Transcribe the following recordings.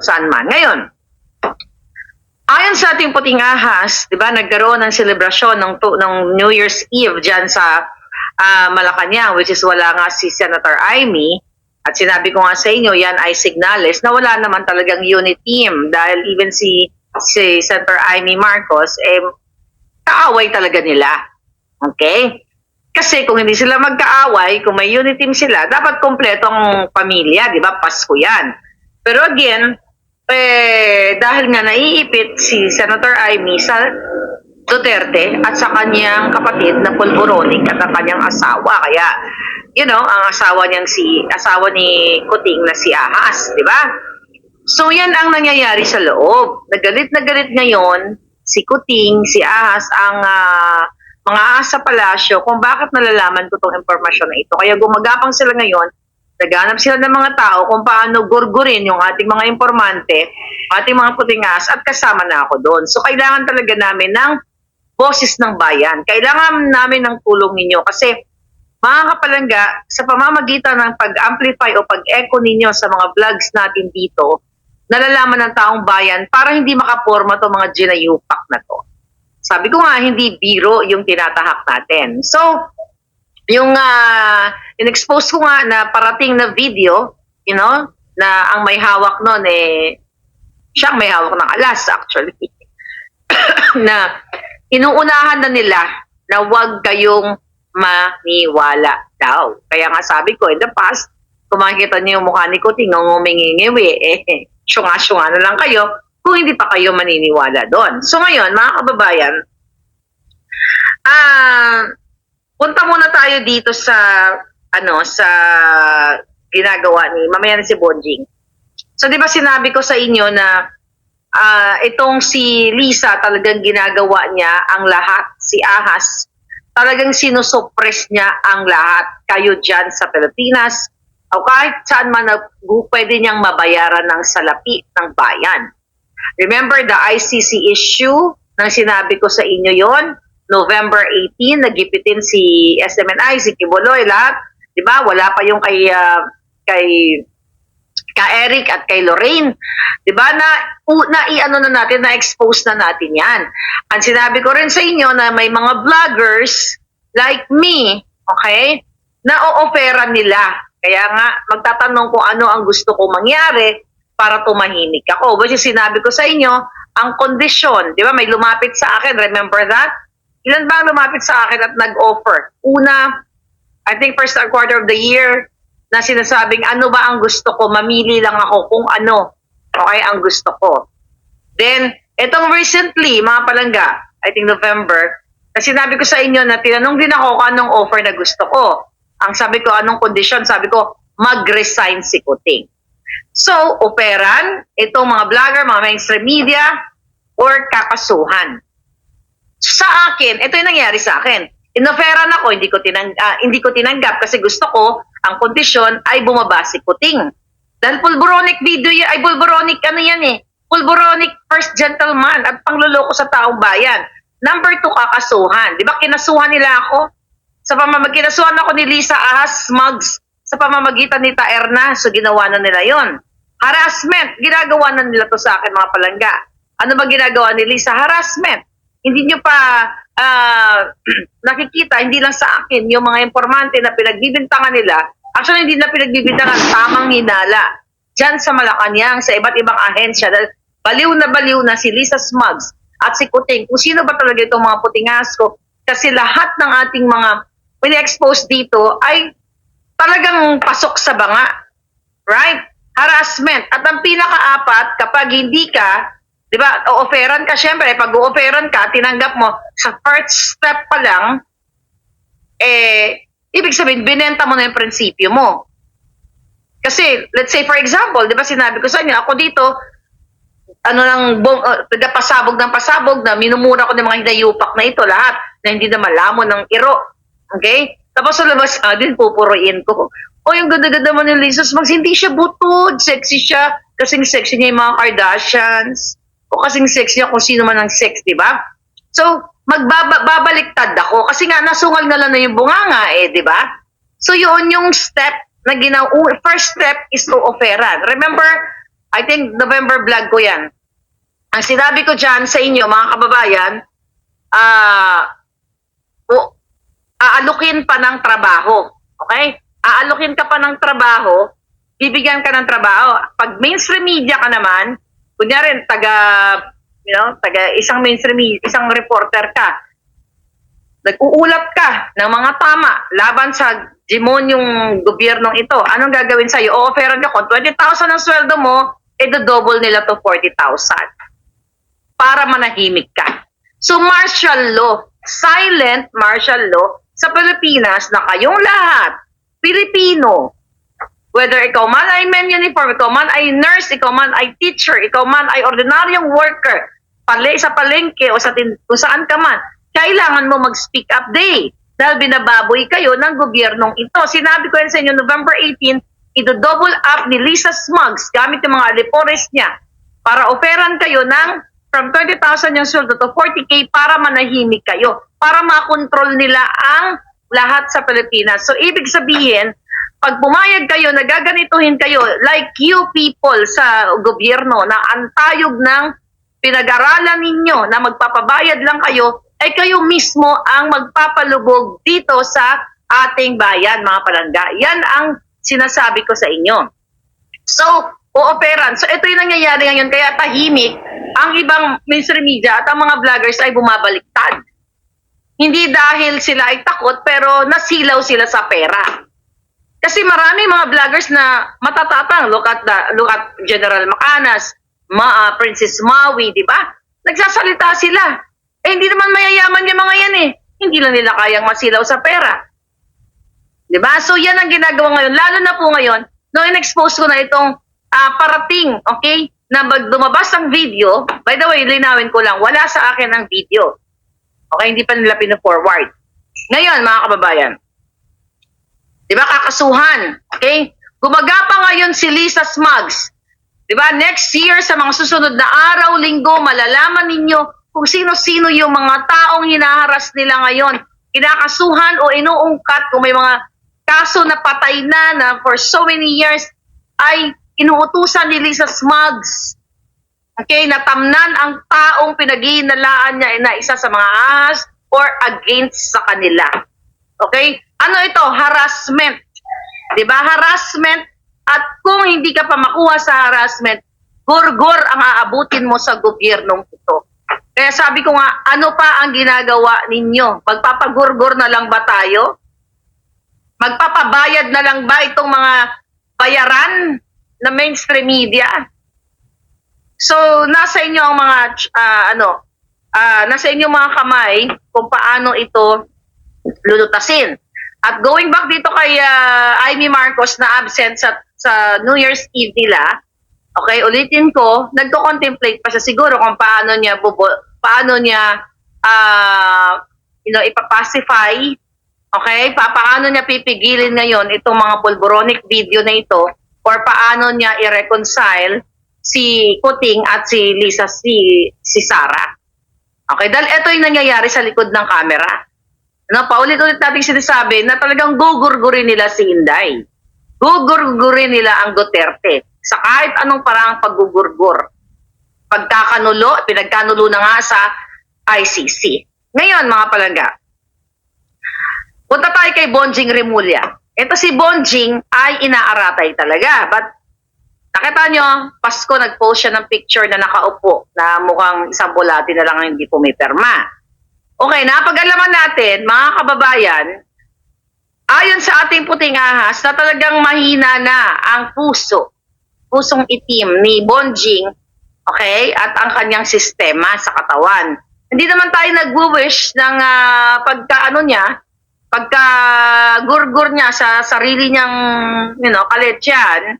saan man. Ngayon, ayon sa ating puting ahas, 'di ba, nagkaroon ng selebrasyon ng New Year's Eve diyan sa Malacanang, which is wala nga si Senator Amy. At sinabi ko nga sa inyo, yan ay signales na wala naman talagang unit team dahil even si Senator Amy Marcos, kaaway talaga nila. Okay? Kasi kung hindi sila magkaaway, kung may unit team sila, dapat kompletong pamilya, di ba? Pasko yan. Pero again, dahil nga naiipit si Senator Amy sa Duterte at sa kanyang kapatid na Pulboronic at ang kanyang asawa. Kaya, ang asawa ni Kuting na si Ahas, di ba? So, yan ang nangyayari sa loob. Nagalit na galit ngayon si Kuting, si Ahas, ang mga ahas sa palasyo kung bakit nalalaman ko itong impormasyon na ito. Kaya gumagapang sila ngayon, naghanap sila ng mga tao kung paano gurgurin yung ating mga informante, ating mga puting ahas, at kasama na ako doon. So, kailangan talaga namin ng boses ng bayan. Kailangan namin ng tulong ninyo kasi mga kapalangga, sa pamamagitan ng pag-amplify o pag-echo ninyo sa mga vlogs natin dito, nalalaman ng taong bayan para hindi makaporma to mga ginayupak na to. Sabi ko nga, hindi biro yung tinatahak natin. So, yung in-expose ko nga na parating na video, na ang may hawak nun siyang may hawak ng alas actually, na inuunahan na nila na huwag kayong maniwala daw. Kaya nga sabi ko, in the past, kung makikita niyo yung mukha ni Kuting, ngumingingiwi, syunga-syunga na lang kayo kung hindi pa kayo maniniwala doon. So ngayon, mga kababayan, punta muna tayo dito sa sa ginagawa ni mamaya na si Bonjing. So 'di ba sinabi ko sa inyo na itong si Lisa talagang ginagawa niya ang lahat, si Ahas talagang sinusuppress niya ang lahat. Kayo diyan sa Pilipinas o kahit saan man na pwede niyang mabayaran ng salapi ng bayan. Remember the ICC issue nang sinabi ko sa inyo yon? November 18, nagipitin si SMNI, si Kibuloy, lahat. Diba? Wala pa yung kay Eric at kay Lorraine. Diba? Na-expose na natin yan. Ang sinabi ko rin sa inyo na may mga vloggers like me, okay, na-o-offeran nila. Kaya nga, magtatanong kung ano ang gusto ko mangyari para tumahimik ako. Which is sinabi ko sa inyo, ang kondisyon, di ba, may lumapit sa akin, remember that? Ilan ba ang lumapit sa akin at nag-offer? Una, I think first quarter of the year, na sinasabing ano ba ang gusto ko, mamili lang ako kung ano, okay, ang gusto ko. Then, itong recently, mga palangga, I think November, na sinabi ko sa inyo na tinanong din ako kung anong offer na gusto ko. Ang sabi ko, anong kondisyon? Sabi ko, mag-resign si Kuting. So, operan, itong mga vlogger, mga mainstream media, or kakasuhan. Sa akin, ito yung nangyari sa akin. Inoferan ako, hindi ko tinanggap kasi gusto ko, ang kondisyon ay bumaba si Kuting. Dahil pulboronic video yan, ay pulboronic pulboronic first gentleman at pangluloko sa taong bayan. Number 2, kakasuhan. Di ba kinasuhan nila ako? Kinasuhan ako ni Lisa Ahas Mugs sa pamamagitan ni Taerna. So ginawa na nila yon. Harassment, ginagawa na nila to sa akin mga palangga. Ano ba ginagawa ni Lisa? Harassment. Hindi nyo pa nakikita, hindi lang sa akin, yung mga informante na pinagbibintangan nila, actually hindi na pinagbibintangan, tamang hinala. Diyan sa Malacanang, sa iba't ibang ahensya, baliw na si Lisa Smugs at si Kuting. Kung sino ba talaga itong mga putingas ko, kasi lahat ng ating mga pina-expose dito ay talagang pasok sa banga. Right? Harassment. At ang pinaka-apat, kapag hindi ka, di ba, o-offeran ka, syempre, pag o-offeran ka, tinanggap mo, sa first step pa lang, ibig sabihin, binenta mo na yung prinsipyo mo. Kasi, let's say, for example, di ba, sinabi ko sa inyo, ako dito, pasabog ng pasabog na minumura ko ng mga hinayupak na ito, lahat, na hindi na malamon ng iro. Okay? Tapos sa labas din, pupuruin ko. O, yung ganda-ganda mo ni Lisa Smugs, hindi siya butod, sexy siya, kasing sexy niya yung mga Kardashians, o kasing sexy niya kung sino man ang sex, di ba? So, babaliktad ako, kasi nga, nasungal na lang na yung bunganga, di ba? So, yun yung step na first step is to offeran. Remember, I think November vlog ko yan. Ang sinabi ko dyan sa inyo, mga kababayan, aalukin pa ng trabaho. Okay? Aalukin ka pa ng trabaho, bibigyan ka ng trabaho. Pag mainstream media ka naman, kunyari, isang mainstream media, isang reporter ka, nag-uulat ka ng mga tama laban sa demonyong gobyernong ito. Anong gagawin sa'yo? O-offeran ka kung 20,000 ang sweldo mo, double nila to 40,000 para manahimik ka. So martial law, silent martial law sa Pilipinas na kayong lahat, Pilipino, whether ikaw man ay men uniform, ikaw man ay nurse, ikaw man ay teacher, ikaw man ay ordinaryong worker, sa palengke o kung saan ka man, kailangan mo mag-speak up day dahil binababoy kayo ng gobyernong ito. Sinabi ko yan sa inyo, November 18, double up ni Lisa Smugs gamit yung mga alipores niya para oferan kayo ng from 20,000 yung sweldo to 40K para manahimik kayo, para makontrol nila ang lahat sa Pilipinas. So, ibig sabihin, pag pumayag kayo, nagaganituhin kayo, like you people sa gobyerno na antayog ng pinag-aralan ninyo na magpapabayad lang kayo, ay kayo mismo ang magpapalubog dito sa ating bayan, mga palangga. Yan ang sinasabi ko sa inyo. So, ooperan. So, ito yung nangyayari ngayon, kaya tahimik ang ibang mainstream media at ang mga vloggers ay bumabaliktad. Hindi dahil sila ay takot, pero nasilaw sila sa pera. Kasi marami mga vloggers na matatapang. Look at General Macanas, Princess Maui, di ba? Nagsasalita sila. Hindi naman mayayaman yung mga yan eh. Hindi lang nila kayang masilaw sa pera. Di ba? So yan ang ginagawa ngayon. Lalo na po ngayon, nung in-expose ko na itong parating, okay, na dumabas ang video, by the way, linawin ko lang, wala sa akin ang video. Okay, hindi pa nila pina-forward. Ngayon, mga kababayan, di ba, kakasuhan, okay? Gumagapa ngayon si Lisa Smugs. Di ba, next year, sa mga susunod na araw, linggo, malalaman ninyo kung sino-sino yung mga taong hinaharas nila ngayon. Kinakasuhan o inuungkat kung may mga kaso na patay na for so many years, ay inuutusan ni Lisa Smugs. Okay, natamnan ang taong pinaghihinalaan niya na isa sa mga ahas or against sa kanila. Okay? Ano ito? Harassment. Diba? Harassment. At kung hindi ka pa makuha sa harassment, gurgur ang aabutin mo sa gobyernong ito. Kaya sabi ko nga, ano pa ang ginagawa ninyo? Magpapagurgur na lang ba tayo? Magpapabayad na lang ba itong mga bayaran na mainstream media? So, nasa inyo ang mga, nasa inyo mga kamay kung paano ito lulutasin. At going back dito kay Amy Marcos na absent sa New Year's Eve nila, okay, ulitin ko, nagko-contemplate pa siya siguro kung paano niya ipapacify, okay, paano niya pipigilin ngayon itong mga pulboronic video na ito or paano niya i-reconcile si Kuting at si Lisa, si Sara. Okay, dahil ito yung nangyayari sa likod ng camera. No, paulit-ulit natin sinasabi na talagang gugurgurin nila si Inday. Gugurgurin nila ang Duterte sa kahit anong paraang paggugurgur. Pinagkanulo na nga sa ICC. Ngayon, mga palangga, punta tayo kay Bonjing Remulla. Ito si Bonjing ay inaaratay talaga. But nakita nyo, Pasko nag-post siya ng picture na nakaupo na mukhang isang bulati na lang ang hindi pumipirma. Okay, napag-alaman natin, mga kababayan, ayon sa ating puting ahas na talagang mahina na ang pusong itim ni Bonjing, okay, at ang kanyang sistema sa katawan. Hindi naman tayo nag-wish ng pagka-gurgur niya sa sarili niyang, kaletsyan.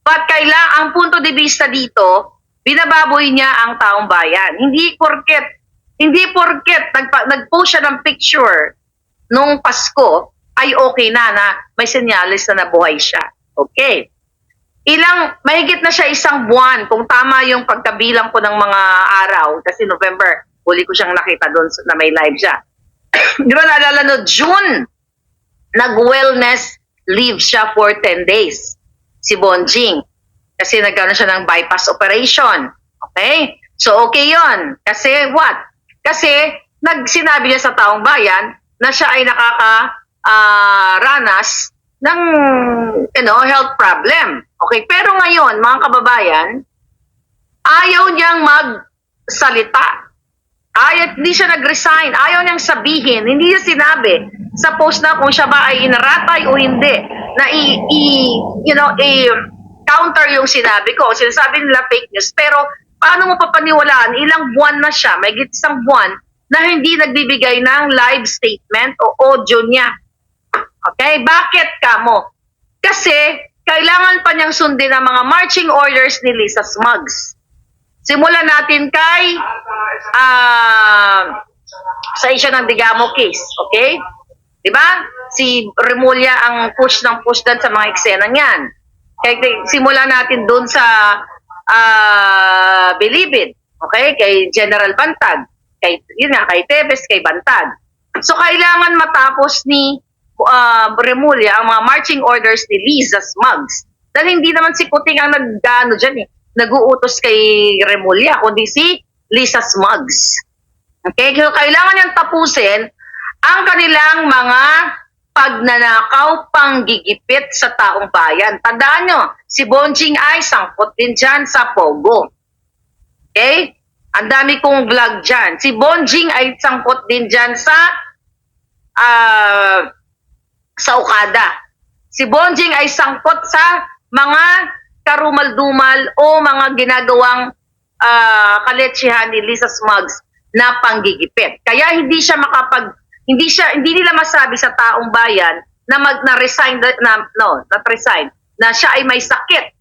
But ang punto de vista dito, binababoy niya ang taong bayan. Hindi porket nag-post siya ng picture nung Pasko, ay okay na may senyales na nabuhay siya. Okay. Mahigit na siya isang buwan, kung tama yung pagkabilang ko ng mga araw, kasi November, huli ko siyang nakita doon na may live siya. Di ba naalala no, June, nag-wellness leave siya for 10 days. Si Bonjing. Kasi nagkaroon siya ng bypass operation. Okay? So, okay yon. Kasi what? Kasi sinabi niya sa taong bayan na siya ay nakakaranas ng health problem. Okay? Pero ngayon, mga kababayan, ayaw niyang magsalita. Hindi siya nag-resign. Ayaw niyang sabihin. Hindi niya sinabi sa post na kung siya ba ay inaratay o hindi. Na counter yung sinabi ko. Sinasabi nila fake news. Pero paano mo papaniwalaan? Ilang buwan na siya, may isang buwan, na hindi nagbibigay ng live statement o audio niya. Okay? Bakit ka mo? Kasi kailangan pa niyang sundin ang mga marching orders ni Lisa Smugs. Simulan natin kay sa issue ng Digamo case, okay? 'Di ba? Si Remulla ang push doon sa mga eksena niyan. Kaya simulan natin doon sa Bilibid, okay? Kay General Bantag, kay Tebes, kay Bantag. So kailangan matapos ni Remulla ang mga marching orders ni Lisa Smugs. Dahil hindi naman si Kuting ang nag-uutos kay Remulla, kundi si Lisa Smugs. Okay? So, kailangan niyang tapusin ang kanilang mga pagnanakaw, panggigipit sa taong bayan. Tandaan nyo, si Bonjing ay sangkot din dyan sa Pogo. Okay? Ang dami kong vlog dyan. Si Bonjing ay sangkot din dyan sa Okada. Si Bonjing ay sangkot sa mga karumal-dumal o mga ginagawang kaletsyehan ni Lisa Smugs na panggigipit. Kaya hindi nila masabi sa taong bayan na resign na siya ay may sakit.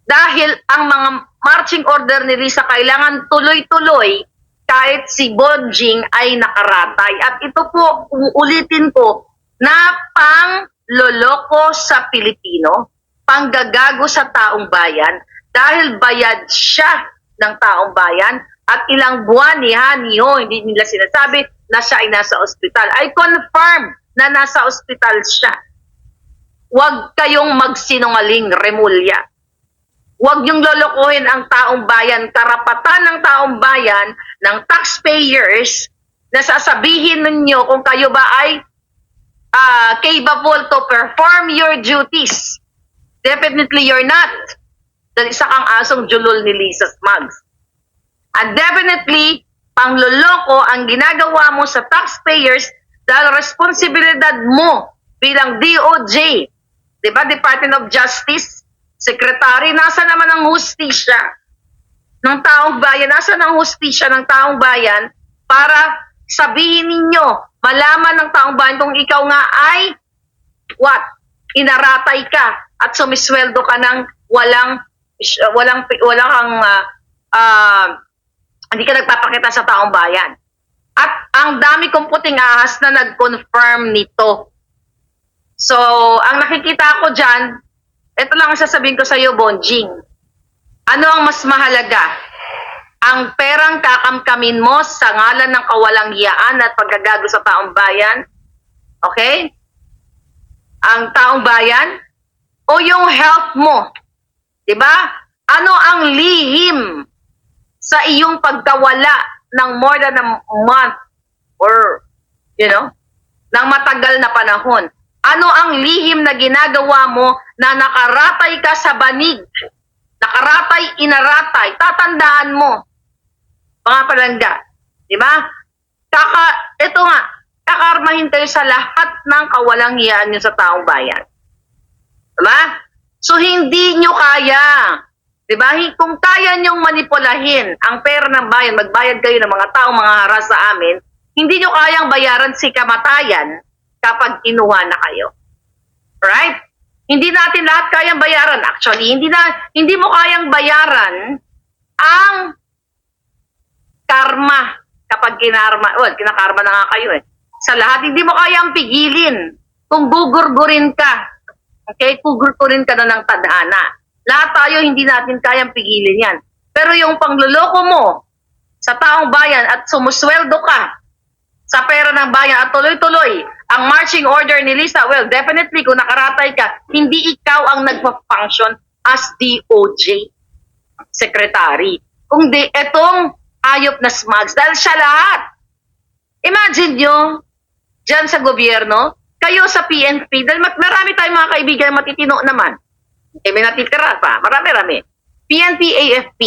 Dahil ang mga marching order ni Lisa kailangan tuloy-tuloy kahit si Bonjing ay nakaratay. At ito po, uulitin ko, na pangloloko sa Pilipino, panggagago sa taong bayan, dahil bayad siya ng taong bayan at ilang buwan hindi nila sinasabi na siya ay nasa ospital. I confirm na nasa ospital siya. Huwag kayong magsinungaling, Remulla. Huwag niyong lolokohin ang taong bayan, karapatan ng taong bayan, ng taxpayers, na sasabihin ninyo kung kayo ba ay capable to perform your duties. Definitely you're not. Dahil isa kang asong julol ni Lisa Smugs. And definitely, pangloloko ang ginagawa mo sa taxpayers dahil responsibilidad mo bilang DOJ, di ba, Department of Justice, Secretary, nasa naman ang hustisya ng taong bayan, nasa ng hustisya ng taong bayan para sabihin ninyo, malaman ng taong bayan kung ikaw nga ay inaratay ka at sumisweldo ka ng hindi ka nagpapakita sa taong bayan. At ang dami kong puting ahas na nag-confirm nito. So, ang nakikita ko dyan, ito lang ang sasabihin ko sa iyo, Bonjing. Ano ang mas mahalaga? Ang perang kakamkamin mo sa ngalan ng kawalang hiyaan at pagkagago sa taong bayan? Okay? Ang taong bayan? O yung health mo? Diba? Ano ang lihim sa iyong pagkawala ng more than a month or, ng matagal na panahon? Ano ang lihim na ginagawa mo na nakaratay ka sa banig? Nakaratay, inaratay. Tatandaan mo, mga palangga. Diba? Ito nga, kakarmahin kayo sa lahat ng kawalang hiyaan nyo sa taong bayan. Diba? So, hindi nyo kaya. Diba? Kung kaya nyong manipulahin ang pera ng bayan, magbayad kayo ng mga taong mga haras sa amin, hindi nyo kayang bayaran si kamatayan kapag kinuha na kayo. Right? Hindi natin lahat kayang bayaran. Actually, hindi mo kayang bayaran ang karma kapag kinakarma na nga kayo eh. Sa lahat, hindi mo kayang pigilin kung gugurgurin ka. Okay? Gugurgurin ka na ng tadhana. Lahat tayo, hindi natin kayang pigilin yan. Pero yung pangluloko mo sa taong bayan at sumusweldo ka sa pera ng bayan at tuloy-tuloy ang marching order ni Lisa, well, definitely kung nakaratay ka, hindi ikaw ang nagpa-function, as DOJ Secretary. Kung di, etong hayop na Smugs, dahil siya lahat. Imagine nyo, dyan sa gobyerno, kayo sa PNP, dahil marami tayong mga kaibigan matitino naman. May natitira pa, marami-rami. PNP, AFP,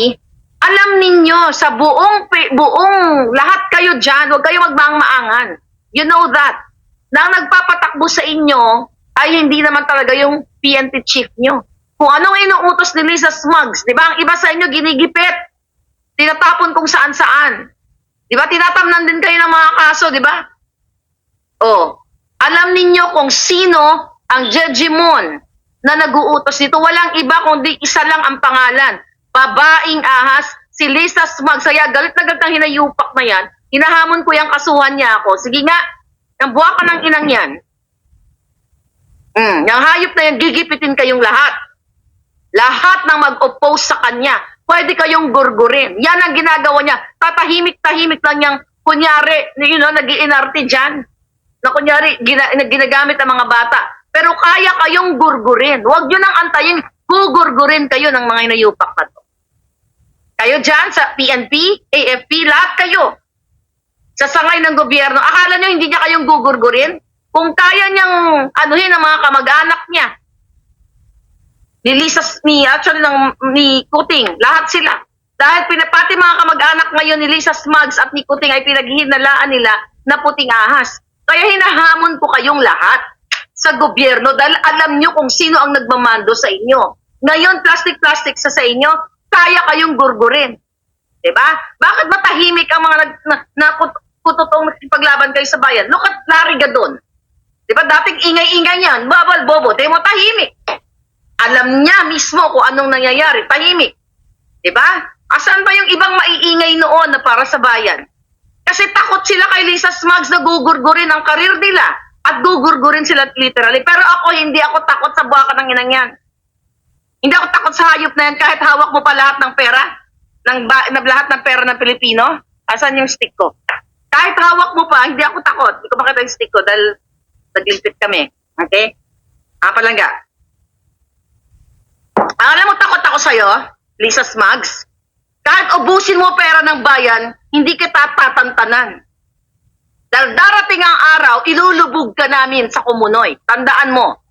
alam ninyo sa buong lahat kayo dyan, huwag kayo magmaang-maangan. You know that. Na ang nagpapatakbo sa inyo ay hindi naman talaga yung PNP chief nyo. Kung anong inuutos ni Lisa Smugs, di ba? Ang iba sa inyo ginigipit. Tinatapon kung saan-saan. Di ba? Tinatamnan din kayo ng mga kaso, di ba? Oh, alam ninyo kung sino ang Jejimon na nag-uutos nito. Walang iba kundi isa lang ang pangalan. Babaing ahas, si Lisa Smugs. Kaya galit na galit ang hinayupak na yan. Hinahamon ko yung kasuhan niya ako. Sige nga, ang buha ka ng inang yan. Yung hayop na yan, gigipitin kayong lahat. Lahat ng mag-oppose sa kanya, pwede kayong gurgurin. Yan ang ginagawa niya. Tatahimik-tahimik lang niyang, kunyari, nag-iinarte dyan. Na kunyari, ginagamit ang mga bata. Pero kaya kayong gurgurin. Huwag nyo nang antayin, gugurgurin kayo ng mga inayupak na to. Kayo dyan sa PNP, AFP, lahat kayo. Sa sangay ng gobyerno, akala nyo hindi niya kayong gugurgurin? Kung kaya niyang anuhin ang mga kamag-anak niya, ni Kuting, lahat sila. Dahil pati mga kamag-anak ngayon ni Lisa Smugs at ni Kuting ay pinaghihinalaan nila na puting ahas. Kaya hinahamon ko kayong lahat sa gobyerno dahil alam nyo kung sino ang nagmamando sa inyo. Ngayon, plastic sa inyo, kaya kayong gurgurin. Diba? Bakit matahimik ang mga kututong paglaban kayo sa bayan? Look at Larry Gadon. Diba? Dating ingay-ingay yan. Babal, bobo. Di mo tahimik. Alam niya mismo kung anong nangyayari. Tahimik. Diba? Asan ba yung ibang maiingay noon na para sa bayan? Kasi takot sila kay Lisa Smugs na gugurgurin ang karir nila. At gugurgurin sila literally. Pero ako, hindi ako takot sa buwakan ng inang yan. Hindi ako takot sa hayop na yan kahit hawak mo pa lahat ng pera. Lahat ng pera ng Pilipino. Asan yung stick ko? Kahit hawak mo pa, hindi ako takot. Hindi ko makita yung stick ko dahil nagilpit kami. Okay? Palangga. Alam mo, takot ako sa'yo, Lisa Smugs. Kahit ubusin mo pera ng bayan, hindi kita tatantanan. Dahil darating ang araw, ilulubog ka namin sa Kumunoy. Tandaan mo.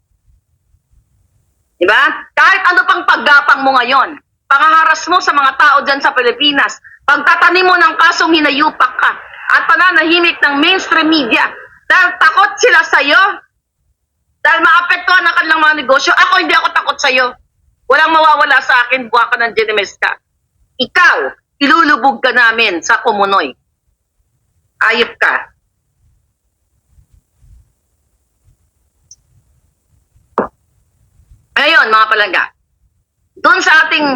Diba? Kahit ano pang paggapang mo ngayon, pangaharas mo sa mga tao dyan sa Pilipinas, pagtatanim mo ng kasong hinayupak ka, at pananahimik ng mainstream media, dahil takot sila sa'yo, dahil maapektuhan ang kanilang mga negosyo, ako hindi ako takot sa'yo. Walang mawawala sa akin, buha ka ng Genemes ka. Ikaw, ilulubog ka namin sa Kumunoy. Ayop ka. Ngayon, mga palangga, doon sa ating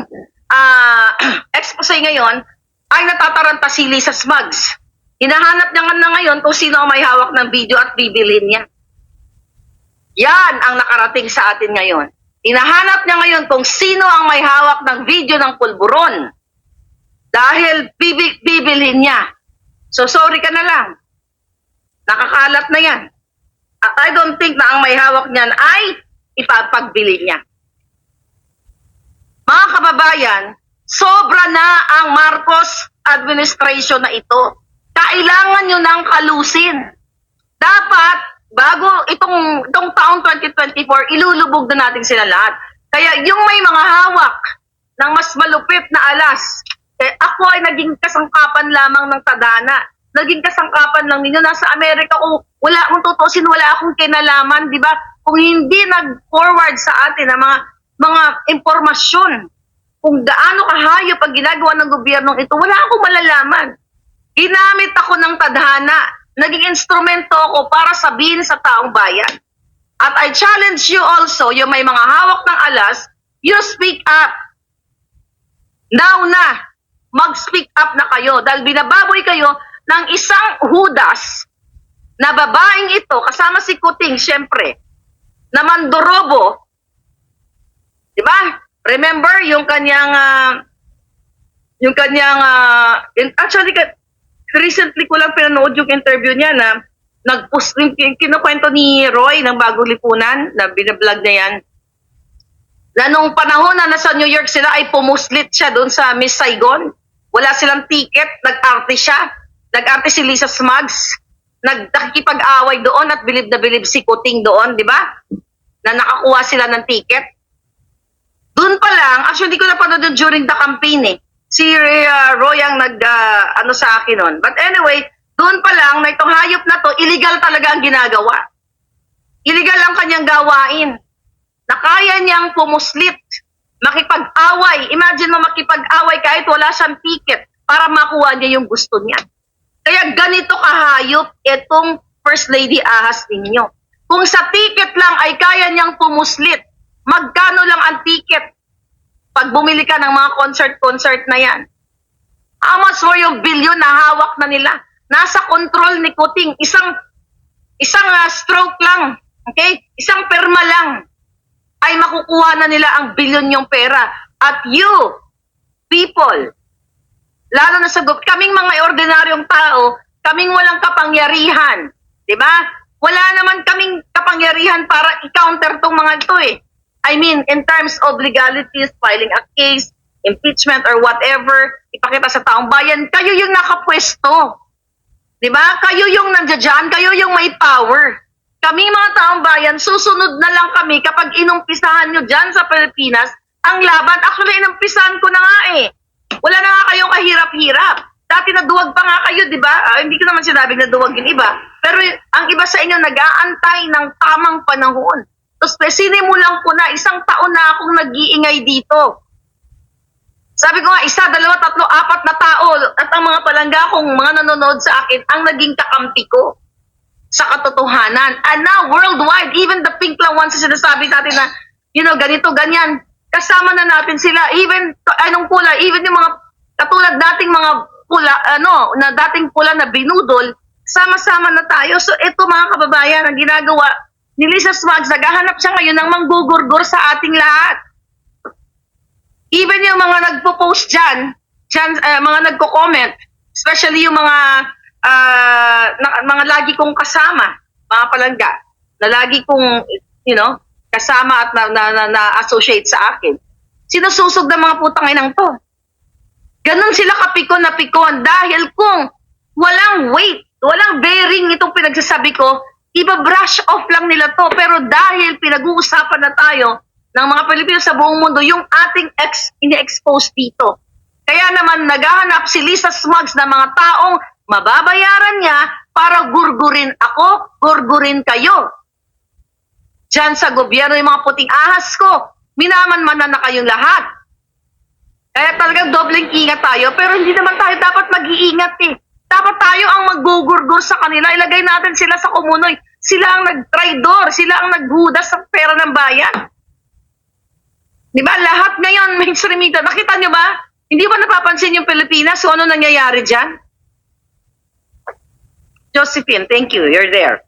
expose ngayon, ay natataranta si Lisa Smugs. Hinahanap niya nga na ngayon kung sino ang may hawak ng video at bibilhin niya. Yan ang nakarating sa atin ngayon. Hinahanap niya ngayon kung sino ang may hawak ng video ng pulburon. Dahil bibilhin niya. So sorry ka na lang. Nakakalat na yan. At I don't think na ang may hawak niyan ay ipapagbili niya. Mga kababayan, sobra na ang Marcos administration na ito. Kailangan nyo nang kalusin. Dapat, bago itong taong 2024, ilulubog na natin sila lahat. Kaya yung may mga hawak ng mas malupit na alas, ako ay naging kasangkapan lamang ng tadhana. Naging kasangkapan lang ninyo. Nasa Amerika, wala akong tutusin, wala akong kinalaman, di ba? Kung hindi nag-forward sa atin ang mga impormasyon kung gaano kahayop ang ginagawa ng gobyernong ito, wala akong malalaman. Ginamit ako ng tadhana. Naging instrumento ako para sabihin sa taong bayan. At I challenge you also, yung may mga hawak ng alas, you speak up. Now na, mag-speak up na kayo. Dahil binababoy kayo ng isang hudas na babaeng ito, kasama si Kuting, syempre, na mandorobo, di ba? Remember yung kanyang actually recently ko lang pinanood yung interview niya na nagpost, kinukwento ni Roy ng Bagong Lipunan na binablog niya yan Na nung panahon na nasa New York sila ay pumuslit siya doon sa Miss Saigon. Wala silang ticket, nag-arte siya. Nag-arte si Lisa Smugs. Nakikipag-away doon at bilib na bilib si Kuting doon, di ba? Na nakakuha sila ng ticket. Doon pa lang, actually hindi ko napanood yun during the campaign eh. Si Roy ang ano sa akin nun. But anyway, doon pa lang na itong hayop na to, illegal talaga ang ginagawa. Illegal ang kanyang gawain. Na kaya niyang pumuslit, makipag-away. Imagine mo makipag-away kahit wala siyang ticket para makuha niya yung gusto niya. Kaya ganito kahayop itong First Lady Ahas ninyo. Kung sa ticket lang ay kaya niyang pumuslit, magkano lang ang ticket pag bumili ka ng mga concert na yan? How much more yung billion na hawak na nila? Nasa control ni Kuting. Isang stroke lang, okay? Isang perma lang ay makukuha na nila ang bilyon yung pera. At you, people, lalo na sa kaming mga ordinaryong tao, kaming walang kapangyarihan. Diba? Wala naman kaming kapangyarihan para i-counter tong mga ito eh. I mean, in terms of legalities, filing a case, impeachment or whatever, ipakita sa taong bayan, kayo yung nakapwesto. Diba? Kayo yung nandiyan, kayo yung may power. Kaming mga taong bayan, susunod na lang kami kapag inumpisahan nyo dyan sa Pilipinas ang laban. Actually, inumpisahan ko na nga eh. Wala na nga kayong kahirap-hirap. Dati naduwag pa nga kayo, di ba? Hindi ko naman sinabing naduwag yung iba. Pero ang iba sa inyo, nag-aantay ng tamang panahon. Tapos sinimulan ko na, 1 taon na akong nag-iingay dito. Sabi ko nga, 1, 2, 3, 4 na tao at ang mga palangga kong mga nanonood sa akin ang naging kakampi ko sa katotohanan. And now, worldwide, even the pink lang ones na sinasabi natin na, ganito, ganyan, kasama na natin sila. Even, anong kulay, even yung mga katulad dating mga pula, na dating pula na binudol, sama-sama na tayo. So, ito mga kababayan, ang ginagawa ni Lisa Smugs, naghahanap siya ngayon ng manggugurgur sa ating lahat. Even yung mga nagpo-post dyan mga nagko-comment, especially yung mga lagi kong kasama, mga palangga, na lagi kong, kasama at na-associate sa akin. Sinususog ng mga putang inang to. Ganon sila kapikon na pikon dahil kung walang weight, walang bearing itong pinagsasabi ko, iba-brush off lang nila to. Pero dahil pinag-uusapan na tayo ng mga Pilipino sa buong mundo, yung ating ini-expose dito. Kaya naman naghahanap si Lisa Smugs ng mga taong mababayaran niya para gurgurin ako, gurgurin kayo. Diyan sa gobyerno, yung mga puting ahas ko, minaman-manan na kayong lahat. Kaya talagang dobleng ingat tayo, pero hindi naman tayo dapat mag-iingat eh. Dapat tayo ang maggugurgur sa kanila. Ilagay natin sila sa kumunoy. Sila ang nag-traidor. Sila ang naghudas sa pera ng bayan. Di ba? Lahat ngayon, mainstream media. Nakita nyo ba? Hindi ba napapansin yung Pilipinas? So, ano nangyayari dyan? Josephine, thank you. You're there.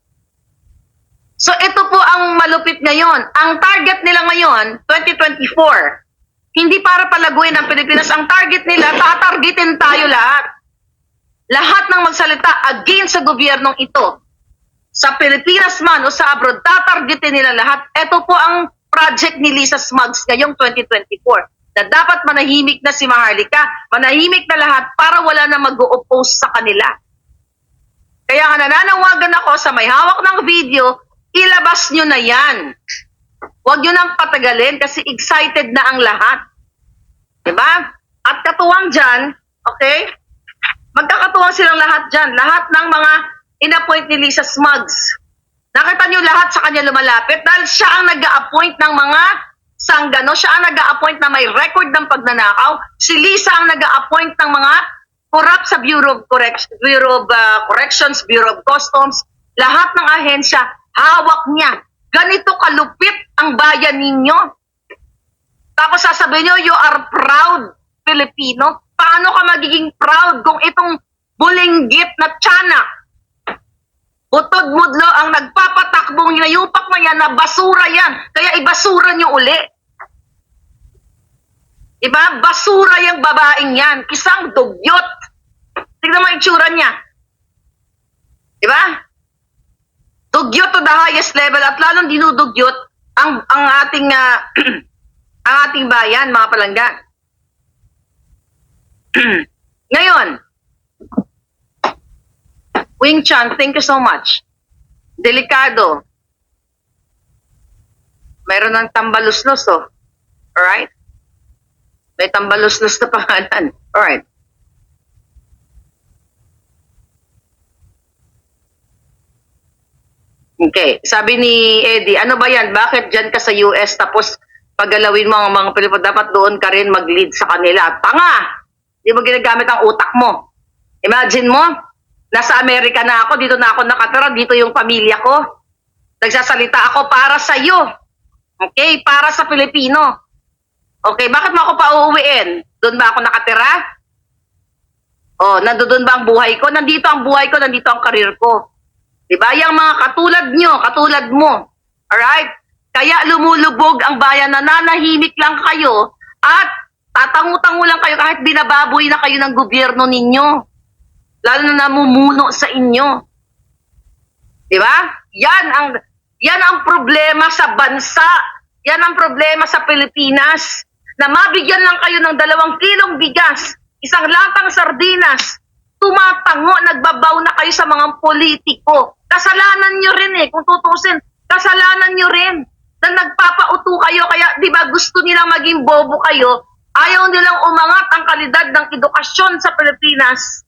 So, ito po ang malupit ngayon. Ang target nila ngayon, 2024, hindi para palaguin ang Pilipinas. Ang target nila, tatargetin tayo lahat. Lahat ng magsalita against sa gobyernong ito, sa Pilipinas man o sa abroad, tatargetin nila lahat. Ito po ang project ni Lisa Smugs ngayong 2024. Na dapat manahimik na si Maharlika, manahimik na lahat para wala na mag-o-oppose sa kanila. Kaya nga nananawagan ako sa may hawak ng video, ilabas nyo na yan. Huwag nyo nang patagalin kasi excited na ang lahat. Diba? At katuwang dyan, okay? Magkakatuwang silang lahat dyan. Lahat ng mga in-appoint ni Lisa Smugs. Nakita nyo lahat sa kanya lumalapit dahil siya ang nag-a-appoint ng mga sanggano. Siya ang nag-a-appoint na may record ng pagnanakaw. Si Lisa ang nag-a-appoint ng mga corrupt sa Bureau of Corrections, Bureau of Customs. Lahat ng ahensya, hawak niya. Ganito kalupit ang bayan ninyo. Tapos sasabihin nyo, you are proud Filipino. Paano ka magiging proud kung itong bulinggit na tiyanak, butod-mudlo ang nagpapatakbong hinayupak na yan na basura yan. Kaya ibasura nyo uli. Diba? Basura yung babaeng yan. Isang dugyot. Tignan mo yung itsura niya. Diba? Dugyot to the highest level at lalong dinudugyot ang ating ang ating bayan, mga palangga. Ngayon, Wing Chan, thank you so much. Delikado. Mayroon ng tambaluslos, oh. Alright? May tambaluslos na pangalan. Alright. Okay. Sabi ni Eddie, ano ba yan? Bakit dyan ka sa US tapos paggalawin mo ang mga Pilipino, dapat doon ka rin mag-lead sa kanila. Tanga! Di mo ginagamit ang utak mo. Imagine mo, nasa Amerika na ako, dito na ako nakatira, dito yung pamilya ko. Nagsasalita ako para sa iyo. Okay? Para sa Pilipino. Okay, bakit mo ako pauuwiin? Doon ba ako nakatira? Oh, nandoon ba ang buhay ko? Nandito ang buhay ko, nandito ang karir ko. Diba? Yung mga katulad nyo, katulad mo. Alright? Kaya lumulubog ang bayan, nananahimik lang kayo at tatangu-tangu lang kayo kahit binababoy na kayo ng gobyerno ninyo. Lalo na namumuno sa inyo. Diba? Yan ang problema sa bansa. Yan ang problema sa Pilipinas. Na mabigyan lang kayo ng 2 kilong bigas, 1 latang sardinas, tumatango, nagbabaw na kayo sa mga politiko. Kasalanan nyo rin kung tutusin. Kasalanan nyo rin na nagpapauto kayo. Kaya, di ba, gusto nilang maging bobo kayo. Ayaw nilang umangat ang kalidad ng edukasyon sa Pilipinas.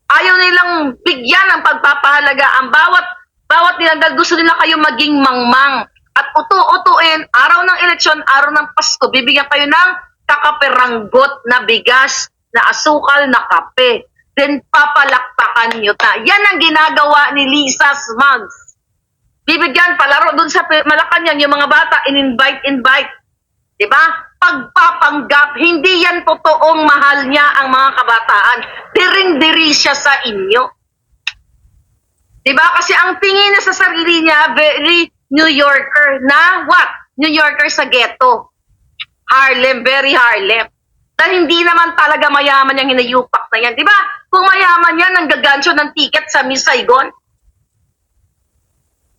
Ayaw nilang bigyan ng pagpapahalaga ang bawat nilang dahil gusto nila kayo maging mangmang. At utu-utuin, araw ng eleksyon, araw ng Pasko, bibigyan kayo ng kakaperanggot na bigas, na asukal, na kape. Then papalakpakan nyo ta. Yan ang ginagawa ni Lisa Smugs. Bibigyan, palaro dun sa Malacanang, yung mga bata, in-invite. Diba? Pagpapanggap, hindi yan totoong mahal niya ang mga kabataan. Diring-diri siya sa inyo. Diba? Kasi ang tingin na sa sarili niya, very New Yorker na what? New Yorker sa ghetto. Harlem, very Harlem. Dahil hindi naman talaga mayaman yung hinayupak na yan. Di ba? Kung mayaman yan, nanggagansyo ng ticket sa Miss Saigon.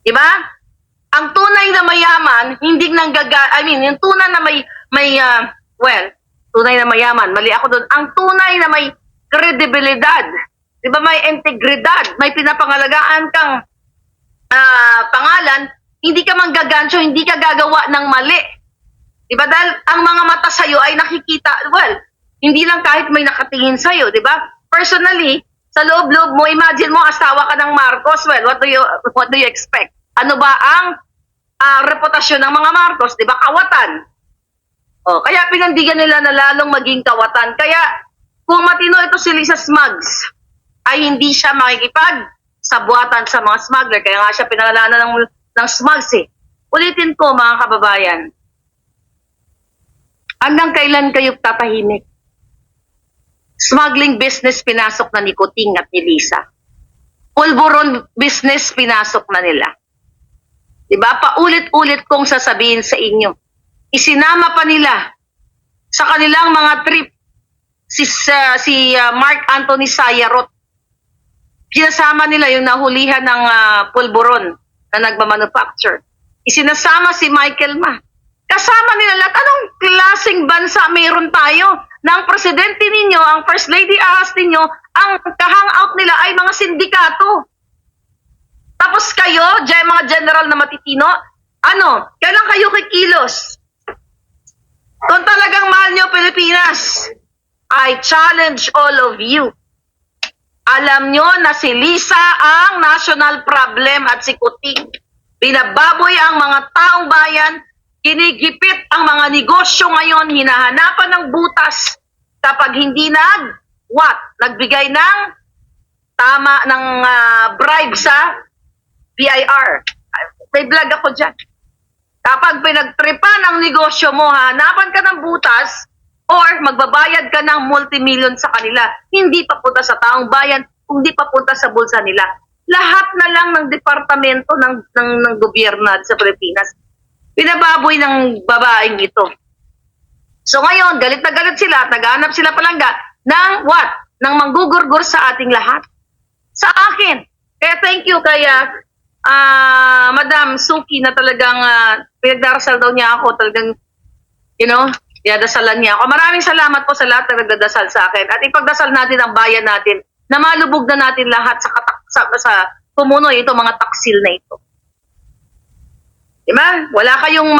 Di ba? Ang tunay na mayaman, hindi yung tunay na tunay na mayaman, mali ako doon. Ang tunay na may kredibilidad, di ba, may integridad, may pinapangalagaan kang pangalan, hindi ka manggagansyo, hindi ka gagawa ng mali. Diba? Dahil ang mga mata sa'yo ay nakikita, hindi lang kahit may nakatingin sa'yo, diba? Personally, sa loob-loob mo, imagine mo, asawa ka ng Marcos, what do you expect? Ano ba ang reputasyon ng mga Marcos? Diba? Kawatan. O, kaya pinandigan nila na lalong maging kawatan. Kaya, kung matino ito si Lisa Smugs, ay hindi siya makikipag sa buhatan sa mga smuggler. Kaya nga siya pinangalanan ng Smugs Ulitin ko, mga kababayan, hanggang kailan kayo tatahimik? Smuggling business pinasok na ni Kuting at ni Lisa. Pulburon business pinasok na nila. Diba? Paulit-ulit kong sasabihin sa inyo. Isinama pa nila sa kanilang mga trip si Mark Anthony Sayarot. Pinasama nila yung nahulihan ng pulburon na nagmamanufacture. Isinasama si Michael Ma. Kasama nila lahat. Anong klaseng bansa mayroon tayo? Na ang presidente ninyo, ang first lady ahas ninyo, ang kahangout nila ay mga sindikato. Tapos kayo, mga general na matitino, kailan kayo kikilos? Kung talagang mahal nyo Pilipinas, I challenge all of you. Alam nyo na si Lisa ang national problem at si Kuting. Binababoy ang mga taong bayan, kinigipit ang mga negosyo ngayon, hinahanapan ng butas kapag hindi nagbigay ng tama ng bribe sa BIR. May vlog ako dyan. Kapag pinagtripan ang negosyo mo, hanapan ka ng butas or magbabayad ka ng multimillion sa kanila, hindi papunta sa taong bayan, hindi papunta sa bulsa nila. Lahat na lang ng departamento ng gobyerno sa Pilipinas, pinababoy ng babaeng ito. So ngayon, galit na galit sila at naghanap sila palangga ng ng manggugurgur sa ating lahat. Sa akin. Kaya thank you kaya Madam Suki na talagang pinagdarasal daw niya ako, talagang Dinadasalan niya ako. Maraming salamat po sa lahat na nagdadasal sa akin. At ipagdasal natin ang bayan natin na malubog na natin lahat sa kumunoy itong mga taksil na ito. Diba? Wala kayong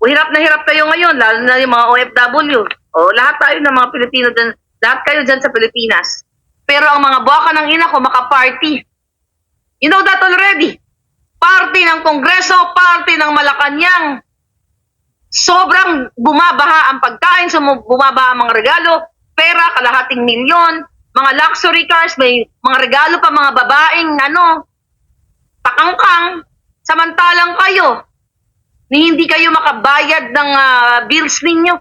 hirap na hirap kayo ngayon, lalo na yung mga OFW. O lahat tayo ng mga Pilipino dyan, lahat kayo dyan sa Pilipinas. Pero ang mga buwaka ng ina ko, maka-party. You know that already. Party ng Kongreso, party ng Malacanang. Sobrang bumabaha ang pagkain, bumabaha ang mga regalo, pera, kalahating milyon, mga luxury cars, may mga regalo pa mga babaeng, pakangkang. Samantalang kayo, hindi kayo makabayad ng bills ninyo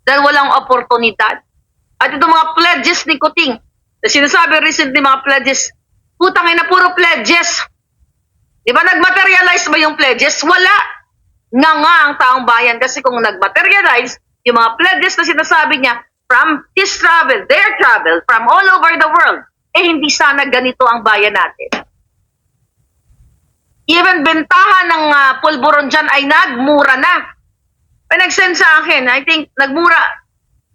dahil walang oportunidad. At itong mga pledges ni Kuting, na sinasabi recently mga pledges, putang ina, puro pledges. Di ba nag-materialize ba yung pledges? Wala. Nga ang taong bayan kasi kung nag-materialize, yung mga pledges na sinasabi niya from his travel, their travel, from all over the world, hindi sana ganito ang bayan natin. Even bentahan ng pulburon dyan ay nagmura na. May nag-send sa akin, I think, nagmura.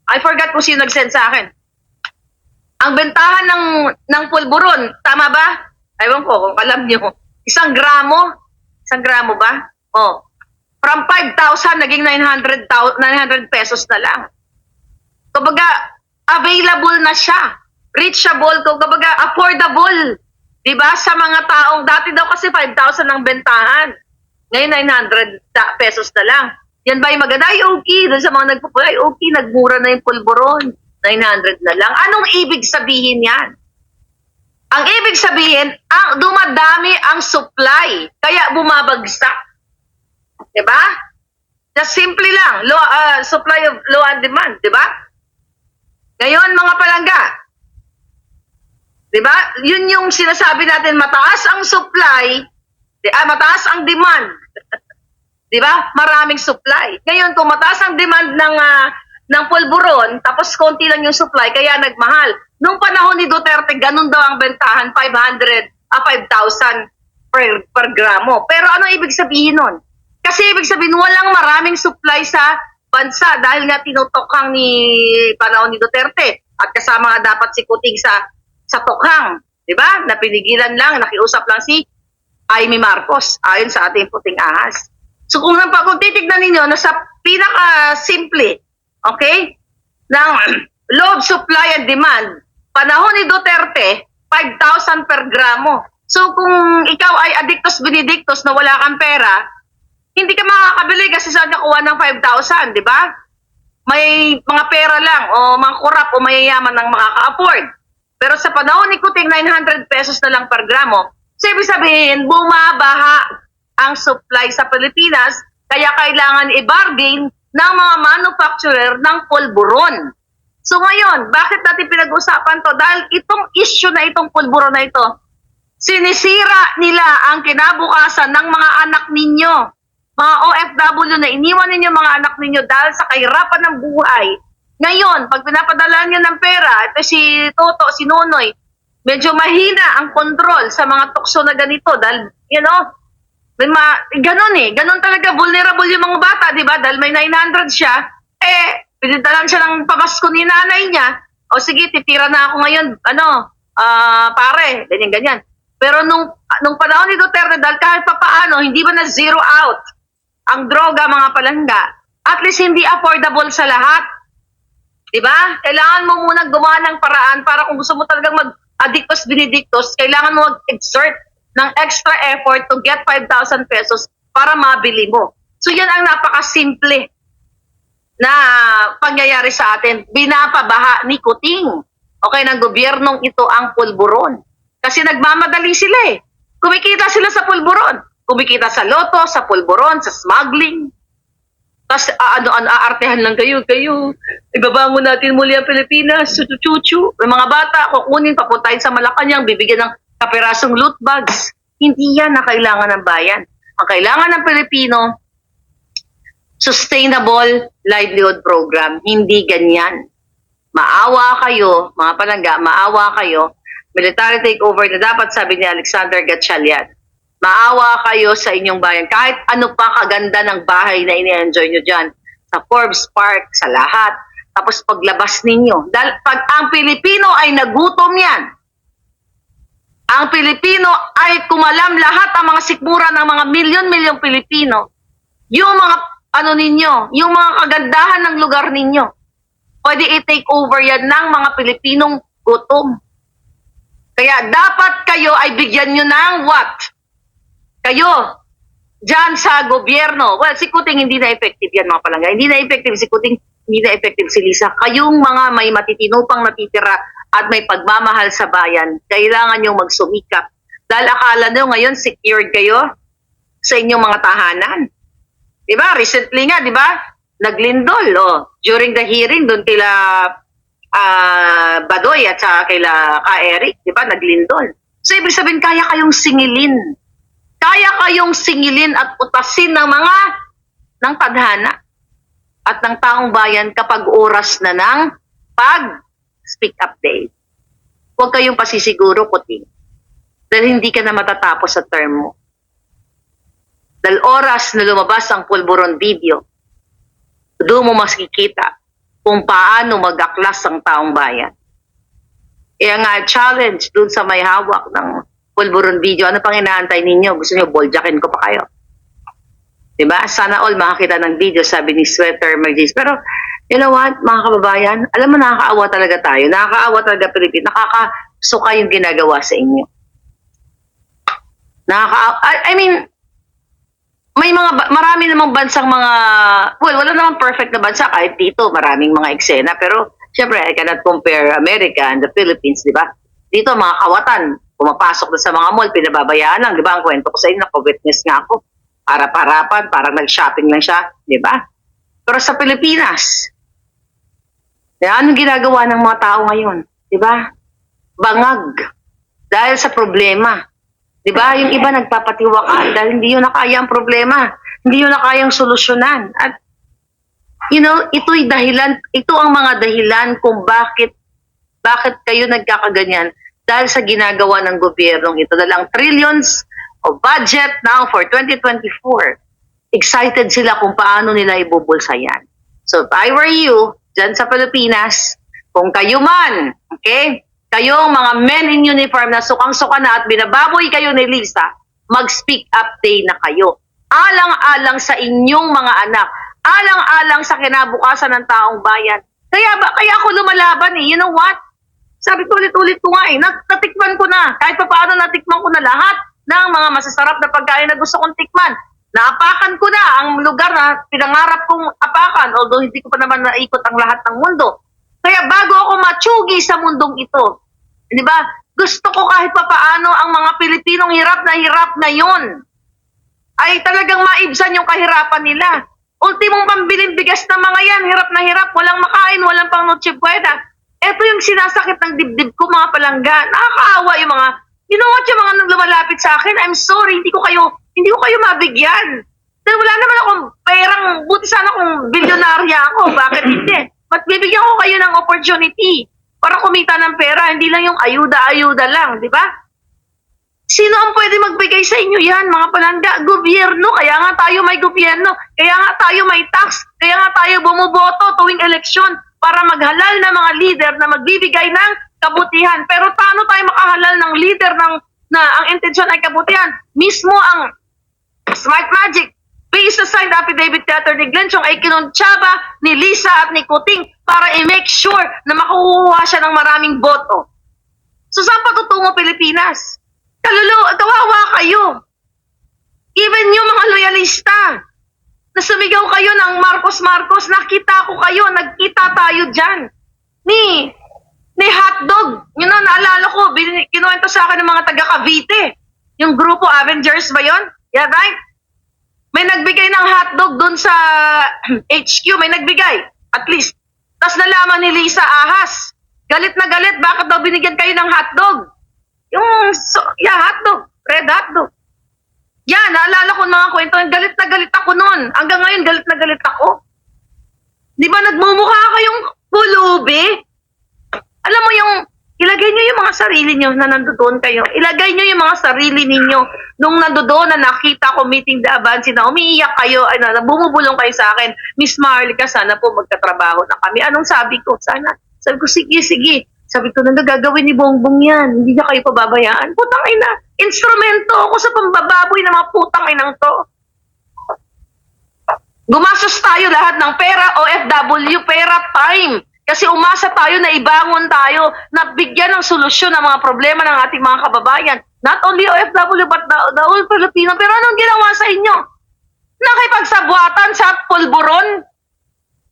I forgot kung sino nag-send sa akin. Ang bentahan ng pulburon, tama ba? Ewan ko kung alam nyo. 1 gramo? 1 gramo ba? From 5,000, naging 900 pesos na lang. Kumbaga, available na siya. Reachable, kumbaga, affordable. Diba? Sa mga taong, dati daw kasi 5,000 ang bentahan. Ngayon, 900 pesos na lang. Yan ba yung maganda? Ay, okay. Doon sa mga nagpupulay, okay, nagmura na yung pulburon. 900 na lang. Anong ibig sabihin yan? Ang ibig sabihin, dumadami ang supply. Kaya bumabagsak. Diba? Just simply lang. Supply of low and demand. Diba? Ngayon, mga palangga, diba? Yun yung sinasabi natin, mataas ang supply, mataas ang demand. Diba? Maraming supply. Ngayon, kung mataas ang demand ng pulburon, tapos konti lang yung supply, kaya nagmahal. Nung panahon ni Duterte, ganun daw ang bentahan, 5,000 per gramo. Pero ano ibig sabihin nun? Kasi ibig sabihin, walang maraming supply sa bansa dahil nga tinutokhang ni panahon ni Duterte at kasama nga dapat si Kuting sa tokhang, di ba? Napinigilan lang, nakiusap lang si Amy Marcos ayon sa ating puting ahas. So kung titignan ninyo, nasa pinaka-simple, okay, ng load, supply, and demand, panahon ni Duterte, 5,000 per gramo. So kung ikaw ay addictus benedictus na wala kang pera, hindi ka makakabili kasi saan ka kuha ng 5,000, di ba? May mga pera lang o mga kurap o mayayaman ng makaka-afford. Pero sa panahon ni Kuting, 900 pesos na lang per gramo. So, ibig sabihin, bumabaha ang supply sa Pilipinas, kaya kailangan i-bargain ng mga manufacturer ng pulburon. So, ngayon, bakit natin pinag-usapan to? Dahil itong issue na itong pulburon na ito, sinisira nila ang kinabukasan ng mga anak ninyo, mga OFW na iniwan ninyo mga anak ninyo dahil sa kahirapan ng buhay. Ngayon, pag pinapadala nyo ng pera, ito si Toto, si Nonoy, medyo mahina ang control sa mga tukso na ganito dahil, ganun talaga, vulnerable yung mga bata, di ba? Dahil may 900 siya, pinadalan siya ng pamasko ni nanay niya, o sige, titira na ako ngayon, pare, ganyan. Pero nung panahon ni Duterte, dahil kahit pa paano, hindi ba na zero out ang droga, mga palangga, at least hindi affordable sa lahat. Diba? Kailangan mo muna gumawa ng paraan para kung gusto mo talagang mag-addictus benedictus, kailangan mo mag-exert ng extra effort to get 5,000 pesos para mabili mo. So yan ang napakasimple na pangyayari sa atin. Binapabaha ni Kuting, okay, ng gobyernong ito ang pulburon. Kasi nagmamadali sila eh. Kumikita sila sa pulburon. Kumikita sa loto, sa pulburon, sa smuggling. Tapos aartehan lang kayo. Ibabangon natin muli ang Pilipinas, chuchu. May mga bata, kukunin, papuntahin sa Malacanang, bibigyan ng kapirasong loot bags. Hindi yan ang kailangan ng bayan. Ang kailangan ng Pilipino, sustainable livelihood program. Hindi ganyan. Maawa kayo, mga palangga, maawa kayo. Military takeover na dapat, sabi ni Alexander Gatchalian. Maawa kayo sa inyong bayan. Kahit ano pa kaganda ng bahay na ini-enjoy nyo dyan sa Forbes Park, sa lahat. Tapos paglabas ninyo, dahil pag ang Pilipino ay nagutom yan, ang Pilipino ay kumalam lahat ang mga sikmura ng mga milyon-milyong Pilipino, yung mga ano ninyo, yung mga kagandahan ng lugar ninyo, pwede i-take over yan ng mga Pilipinong gutom. Kaya dapat kayo ay bigyan nyo ng what? Kayo, dyan sa gobyerno. Well, si Kuting hindi na effective yan mga palangga. Hindi na effective si Kuting, hindi na effective si Lisa. Kayong mga may matitinupang natitira at may pagmamahal sa bayan, kailangan nyo magsumikap. Dahil akala nyo ngayon secured kayo sa inyong mga tahanan. Diba? Recently nga, diba? Naglindol. Oh. During the hearing, doon kila Badoy at saka kila Ka-Eric, diba? Naglindol. So, ibig sabihin, kaya kayong singilin. Kaya kayong singilin at utasin ng tadhana at ng taong bayan kapag oras na ng pag-speak up day. Huwag kayong pasisiguro, Kuting. Dahil hindi ka na matatapos sa term mo. Dahil oras na lumabas ang pulburon video, doon mo makikita kung paano mag-aklas ang taong bayan. Kaya nga, challenge doon sa may hawak ng pulburon video. Ano pang inaantay ninyo? Gusto nyo, boljakin ko pa kayo. Diba? Sana all makakita ng video, sabi ni Sweater Mergis. Pero, you know what, mga kababayan, alam mo, nakakaawa talaga tayo. Nakakaawa talaga Pilipino. Nakakasuka yung ginagawa sa inyo. I mean, marami namang bansang mga, well, wala namang perfect na bansa kahit dito, maraming mga eksena, pero syempre, I cannot compare America and the Philippines, di ba? Dito, mga kawatan, pumapasok na sa mga mall, pinababayaan lang, di ba? Ang kwento ko sa inyo, naka-witness nga ako, harap-harapan, parang nag-shopping lang siya, di ba? Pero sa Pilipinas, anong ginagawa ng mga tao ngayon? Di ba? Bangag. Dahil sa problema. Di ba? Yung iba nagpapatiwaka dahil hindi yun nakaya ang problema. Hindi yun nakayang solusyonan. At, you know, ito'y dahilan, ito ang mga dahilan kung bakit kayo nagkakaganyan dahil sa ginagawa ng gobyernong ito. Dahil ang trillions of budget now for 2024, excited sila kung paano nila ibubulsa yan. So, if I were you, dyan sa Pilipinas, kung kayo man, okay, kayong mga men in uniform na sukang-suka na at binababoy kayo ni Lisa, mag-speak up day na kayo. Alang-alang sa inyong mga anak. Alang-alang sa kinabukasan ng taong bayan. Kaya ako lumalaban eh. You know what? Sabi ko ulit-ulit ko nga eh. Natikman ko na. Kahit pa paano natikman ko na lahat ng mga masasarap na pagkain na gusto kong tikman. Naapakan ko na ang lugar na pinangarap kong apakan. Although hindi ko pa naman naikot ang lahat ng mundo. Kaya bago ako matsugi sa mundong ito, di ba? Gusto ko kahit pa paano ang mga Pilipinong hirap na yun ay talagang maibsan yung kahirapan nila. Ultimong pambiling bigas na mga yan, hirap na hirap, walang makain, walang pang noche buena. Ito yung sinasakit ng dibdib ko, mga palangga. Nakakaawa yung mga, you know what, yung mga lumalapit sa akin, I'm sorry, hindi ko kayo mabigyan. Dahil wala naman akong perang, buti sana kung bilyonarya ako, bakit hindi? But bibigyan ko kayo ng opportunity para kumita ng pera, hindi lang yung ayuda-ayuda lang, di ba? Sino ang pwede magbigay sa inyo yan, mga palangga? Gobyerno, kaya nga tayo may gobyerno, kaya nga tayo may tax, kaya nga tayo bumuboto tuwing eleksyon para maghalal na mga leader na magbibigay ng kabutihan. Pero paano tayo makahalal ng leader na ang intensyon ay kabutihan? Mismo ang Smart Magic, based sa signed affidavit kay Atty. Glenchong ay kinuntsaba ni Lisa at ni Kuting para i-make sure na makukuha siya ng maraming boto. So saan patutungo Pilipinas? Kawawa kayo. Even yung mga loyalista na sumigaw kayo ng Marcos, nakita ko kayo, nagkita tayo dyan. Ni hotdog. Yun na, naalala ko, kinuwento sa akin ng mga taga Cavite. Yung grupo Avengers ba yun? Yeah, right? May nagbigay ng hotdog dun sa HQ, may nagbigay, at least. Tapos nalaman ni Lisa Ahas, galit na galit, bakit daw binigyan kayo ng hotdog? Hotdog, red hotdog. Yan, naalala ko mga kwento, galit na galit ako nun. Hanggang ngayon, galit na galit ako. Di ba nagmumukha kayong pulubi? Alam mo Ilagay nyo yung mga sarili nyo na nandoon kayo. Ilagay nyo yung mga sarili ninyo nung nandoon na nakita ko meeting the Avansi na umiiyak kayo, ay na bumubulong kayo sa akin, Miss Marlica, sana po magkatrabaho na kami. Anong sabi ko? Sana. Sabi ko, sige, sige. Sabi ko, gagawin ni Bongbong yan. Hindi niya kayo pababayaan. Putang ina. Instrumento ako sa pambababoy ng mga putang inang to. Gumastos tayo lahat ng pera, OFW, pera, time. Kasi umasa tayo na ibangon tayo, na bigyan ng solusyon ang mga problema ng ating mga kababayan. Not only OFW, but the whole Filipino. Pero anong ginawa sa inyo? Nakipagsabwatan sa pulburon?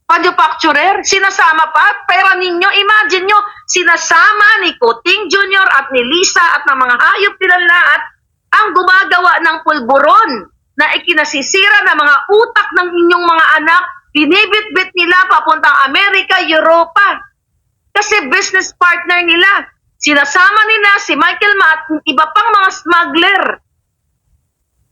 Manufacturer? Sinasama pa? Pera ninyo? Imagine nyo, sinasama ni Kuting Jr. at ni Lisa at ng mga hayop nilang lahat ang gumagawa ng pulburon na ikinasisira ng mga utak ng inyong mga anak. Binibit-bit nila papuntang Amerika, Europa. Kasi business partner nila. Sinasama nila si Michael Ma at iba pang mga smuggler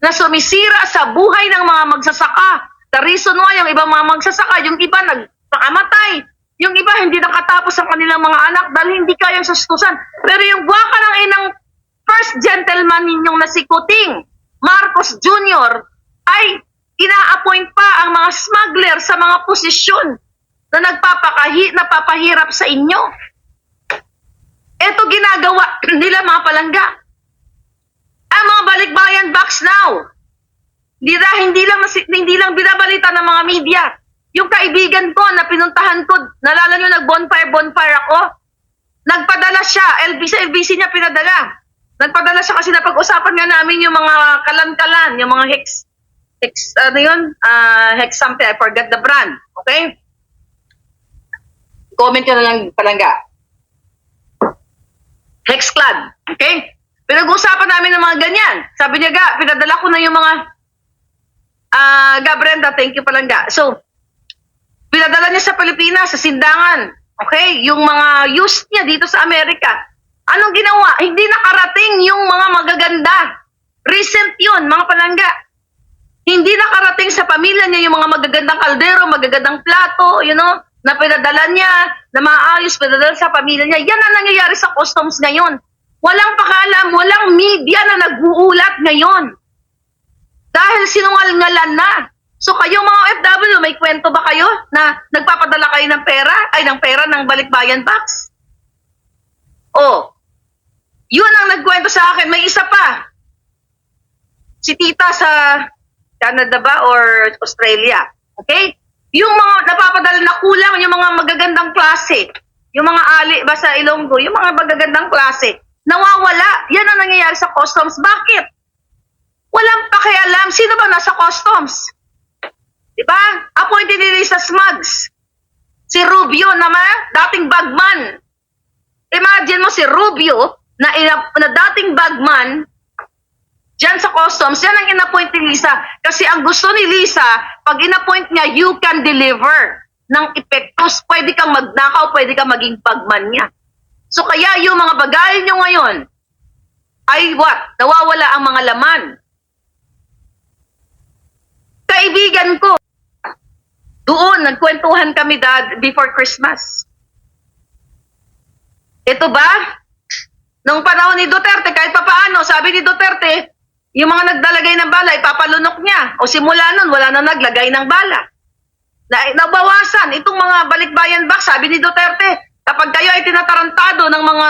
na sumisira sa buhay ng mga magsasaka. The reason why yung ibang mga magsasaka, yung iba nagpakamatay. Yung iba hindi nakatapos ang kanilang mga anak dahil hindi kayang sustusan. Pero yung buwaka ng inang first gentleman ninyong na si Kuting Marcos Jr. ay ina-appoint pa ang mga smuggler sa mga posisyon na napapahirap sa inyo. Ito ginagawa nila mga palangga. Ang mga balikbayan box now. Hindi lang binabalita ng mga media. Yung kaibigan ko na pinuntahan ko, nalala nyo bonfire ako? Nagpadala siya, LBC niya pinadala. Nagpadala siya kasi napag-usapan nga namin yung mga kalan-kalan, yung mga hex something, I forgot the brand. Okay? Comment nyo na lang palangga. Hex Clad. Okay? Pinag-usapan namin ng mga ganyan. Sabi niya, pinadala ko na yung mga Brenda, thank you palangga. So, pinadala niya sa Pilipinas, sa Sindangan. Okay? Yung mga used niya dito sa Amerika. Anong ginawa? Hindi nakarating yung mga magaganda. Recent yun, mga palangga. Hindi nakarating sa pamilya niya yung mga magagandang kaldero, magagandang plato, na pinadala niya, na maayos, pinadala sa pamilya niya. Yan ang nangyayari sa customs ngayon. Walang pakalam, walang media na nag-uulat ngayon. Dahil sinungalingalan na. So kayo mga OFW, may kwento ba kayo na nagpapadala kayo ng pera ng balikbayan box? Oh, yun ang nagkwento sa akin. May isa pa. Si tita sa Canada ba or Australia. Okay? Yung mga napapadala na kulang, yung mga magagandang klase, yung mga ali ba sa Ilonggo, yung mga magagandang klase, nawawala. Yan ang nangyayari sa customs. Bakit? Walang pakialam. Sino ba nasa customs? Diba? Appointed nila sa Smugs. Si Rubio naman, dating bagman. Imagine mo si Rubio na dating bagman diyan sa customs, yan ang in-appoint ni Lisa. Kasi ang gusto ni Lisa, pag in-appoint niya, you can deliver ng epektos. Pwede kang magnakaw, pwede kang maging bagman niya. So kaya yung mga bagay nyo ngayon, ay what? Nawawala ang mga laman. Kaibigan ko, doon, nagkwentuhan kami before Christmas. Ito ba? Nung panahon ni Duterte, kahit papaano, sabi ni Duterte, yung mga nagdalagay ng bala, ipapalunok niya. O simula nun, wala na naglagay ng bala. Nabawasan, itong mga balikbayan box, sabi ni Duterte, kapag kayo ay tinatarantado ng mga